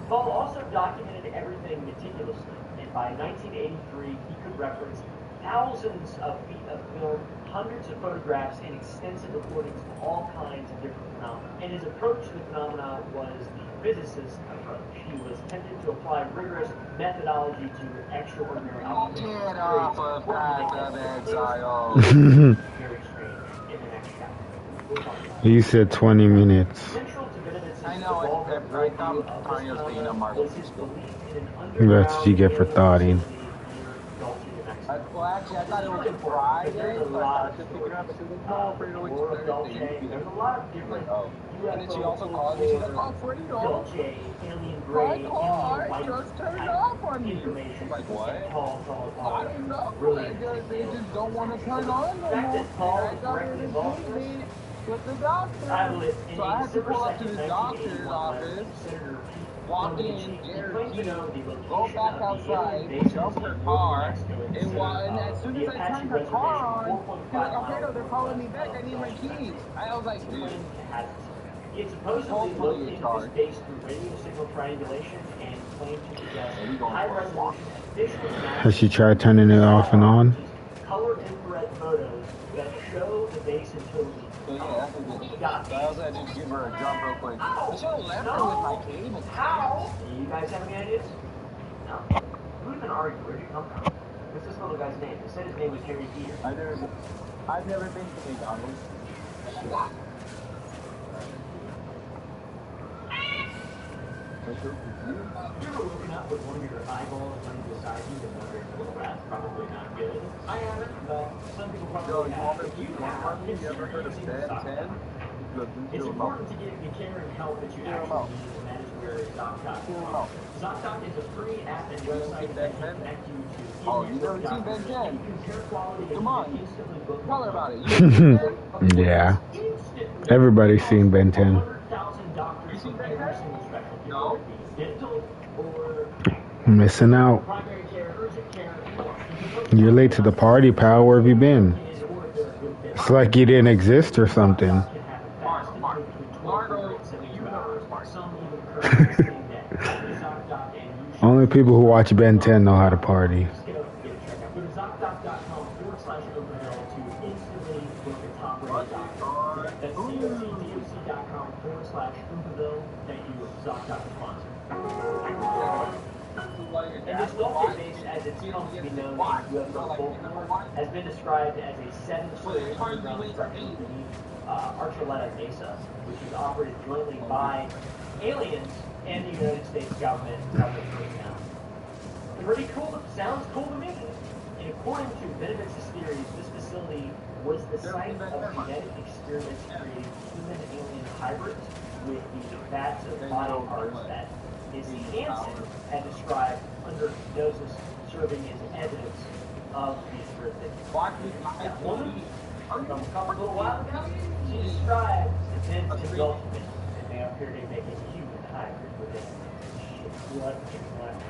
Paul also documented everything meticulously, and by 1983 he could reference thousands of feet of film, hundreds of photographs, and extensive recordings of all kinds of different phenomena. And his approach to the phenomena was the physicist's approach. He was tempted to apply rigorous methodology to extraordinary outcomes. Get off of Path of Exile. Very strange in the next chapter. You said 20 minutes. I know, I thought Tanya was being a Marvel. That's what you get for thoughting. Well, actually, I thought it was Friday, but I thought to figure out because it's all pretty much Thursday. There's a lot of different And then she also called me. She's like, "Oh, Fredo, my car just turned off on me." Like, what? I don't know. They just don't want to turn on no more. I got an appointment with the doctor. So I had to pull up to the doctor's office, walk in, get her key, go back outside, jump her car, and as soon as I turned her car on, she's like, "Okay, no, they're calling me back, I need my keys." I was like, dude. It supposedly located this base through radio signal triangulation and claimed to possess high-resolution visual Has she tried turning it off and on? color infrared photos that show the base in total. So yeah, that's a good. I also had to give her a jump real quick. I should have left her with my cable. How? Do you guys have any ideas? No. Who even argued? Where'd you come from? What's this little guy's name? They said his name was Harry Peter. I've never been to McDonald's. You ever woken up with one of your eyeballs running beside you and wondering, well, that's probably not good? I haven't, but some people probably have. If you have, you ever heard of Ben 10? It's important to get the care and help that you actually need, and that is where ZocDoc. ZocDoc is a free app and website that can connect you to. Oh, you never seen Ben 10? Compare quality. Come on, tell her about it. Yeah. Everybody's seen Ben 10. You seen Ben 10? No. Missing out. You're late to the party, pal. Where have you been? It's like you didn't exist or something. Only people who watch Ben 10 know how to party. And this military base, as it's come to be known in UFO folklore, has been described as a 7-story underground structure beneath Archuleta Mesa, which is operated jointly by aliens and the United States government personnel. Pretty cool. Sounds cool to me. And according to Benedict's theories, this facility was the site of genetic experiments creating human-alien hybrids with the vats of body parts that Izzy Hansen had described under hypnosis, serving as evidence of these horrific. That woman from a little while ago, she described events in ultimate, and they appear to make a human hybrid with it. What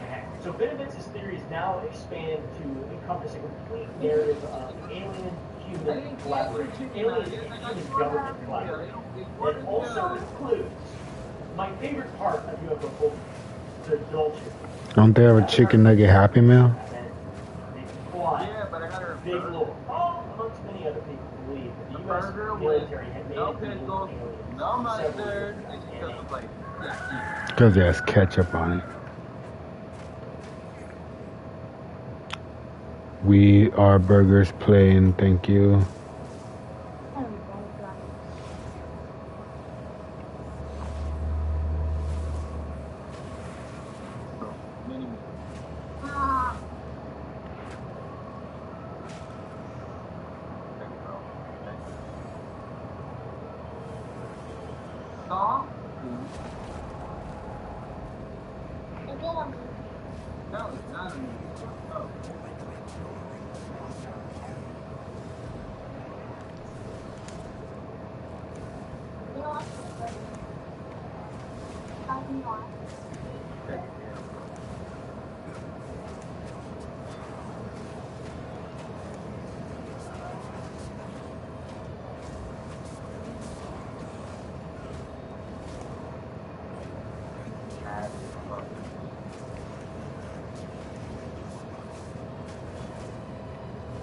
heck? So Benedict's theories now expand to encompass a complete narrative of alien-human collaboration, alien-human government collaboration. It also includes my favorite part of UFO folklore, the adultery. Don't they have a chicken nugget Happy Meal? Yeah, but I got her big lore. All amongst many other people believe that the U.S. military had made no mustard, because it has ketchup on it. We are burgers plain, thank you. No. No, it's not a movie. Oh.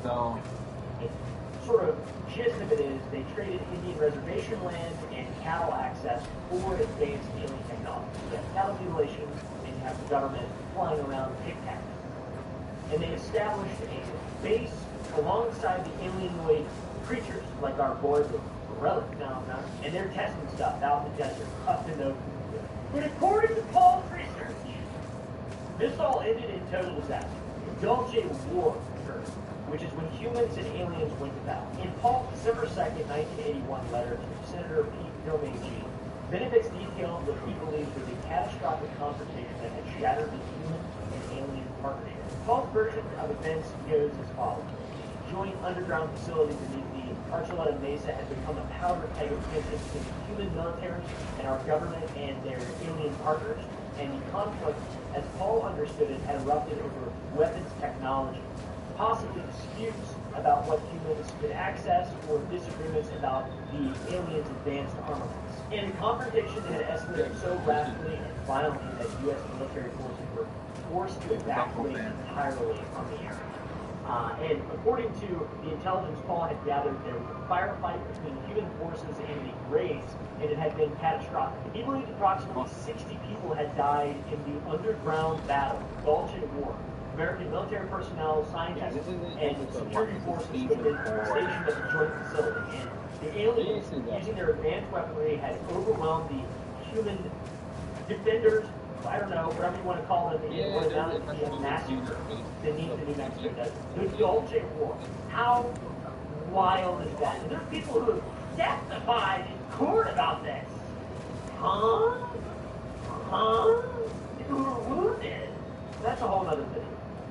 So, sort of gist of it is they traded Indian reservation land and cattle access for advanced alien technology. You have cattle mutilation and you have the government flying around tic-tac. And they established a base alongside the alienoid creatures, like our boy, the relic phenomenon, and they're testing stuff out in the desert, up in the... But according to Paul's research, this all ended in total disaster. Dolce War occurred, which is when humans and aliens went to battle. In Paul's December 2nd, 1981 letter to Senator Pete Domenici, benefits detailed what he believes was a catastrophic confrontation that had shattered the human and alien partnership. Paul's version of events goes as follows. The joint underground facility beneath the Archuleta Mesa had become a powder keg of tension between the human military and our government and their alien partners, and the conflict, as Paul understood it, had erupted over weapons technology, possibly disputes about what humans could access or disagreements about the aliens' advanced armaments. And the confrontation had escalated so rapidly and violently that U.S. military forces were forced to evacuate entirely from the area. And according to the intelligence Paul had gathered, there was a firefight between human forces and the Greys, and it had been catastrophic. He believed approximately 60 people had died in the underground battle, the Dolce War. American military personnel, scientists, and security forces had been stationed at the joint facility. And the aliens, using their advanced weaponry, had overwhelmed the human defenders, I don't know, whatever you want to call them, in what amounted to be a massacre beneath the New Mexico desert. The Dolce War. How wild is that? And there's people who have testified in court about this. Huh? People who are wounded. That's a whole other thing.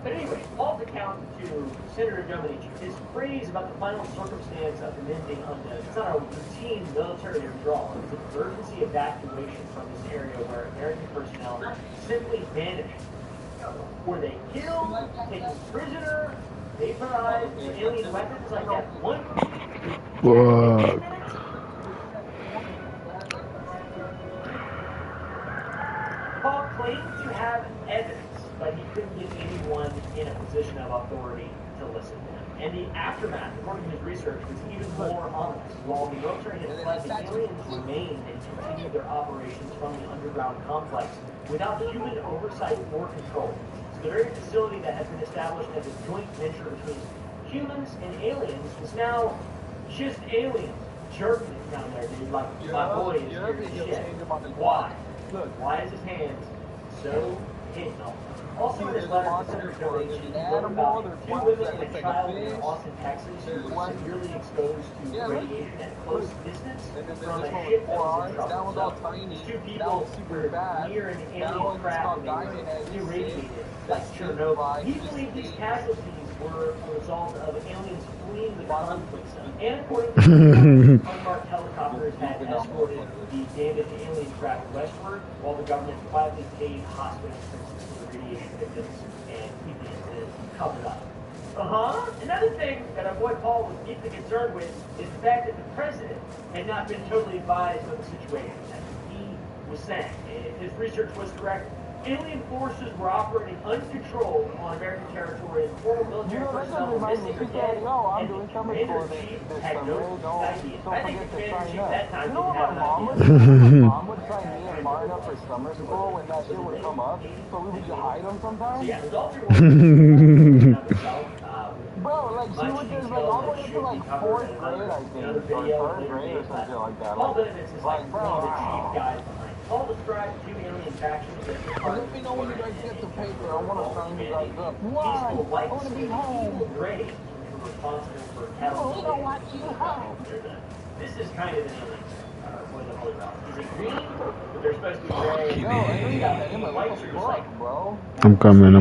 But anyway, Paul's account to Senator Domenici, his phrase about the final circumstance of them ending undone. It's not a routine military withdrawal. It's an emergency evacuation from this area where American personnel simply vanished. Were they killed, taken prisoner, vaporized, with alien weapons like that one? What? Paul claimed to have evidence, but he couldn't get anyone in a position of authority to listen to him. And the aftermath, according to his research, was even more ominous. While the military had fled, the aliens remained and continued their operations from the underground complex without human oversight or control. So the very facility that had been established as a joint venture between humans and aliens was now just aliens jerking it down there, dude. Like, my boy is here as shit. Why? Why is his hands so hidden all the time? Also in his letter to Senator Domenici, he wrote about 2 women and a child in Austin, Texas, who were severely exposed to radiation at close distance from a ship that was in trouble. So, these 2 people were near an alien craft and they were irradiated, like Chernobyl. He believed these casualties were a result of aliens fleeing the conflict zone. And according to unmarked helicopters had escorted the damaged alien craft westward, while the government quietly paid hospital expenses for the radiation victims and keeping it covered up. Another thing that our boy Paul was deeply concerned with is the fact that the president had not been totally advised of the situation. As he was saying, if his research was correct, alien forces were operating uncontrolled on American territory, and former military personnel were missing or dead, and the commander-in-chief had no idea. I think the commander-in-chief that time didn't have an idea. Mom would try me and Marna for summer school when that shit would come up, so we would just hide them sometimes. So yeah, the Dolce War bro, like she would just like all the way up to like 4th grade, I think, or 3rd grade or something like that. All benefits is like bro, the chief guys behind. Paul described 2 alien factions that let me know when you guys get the paper. I want to sign you guys up. Why? I want to be home. Great. Were responsible for cattle. We don't want you home. This is kind of an alien. What is the Holy Route? He's a green, but they're supposed to be gray. No, I know you got that in my little book, bro. I'm coming.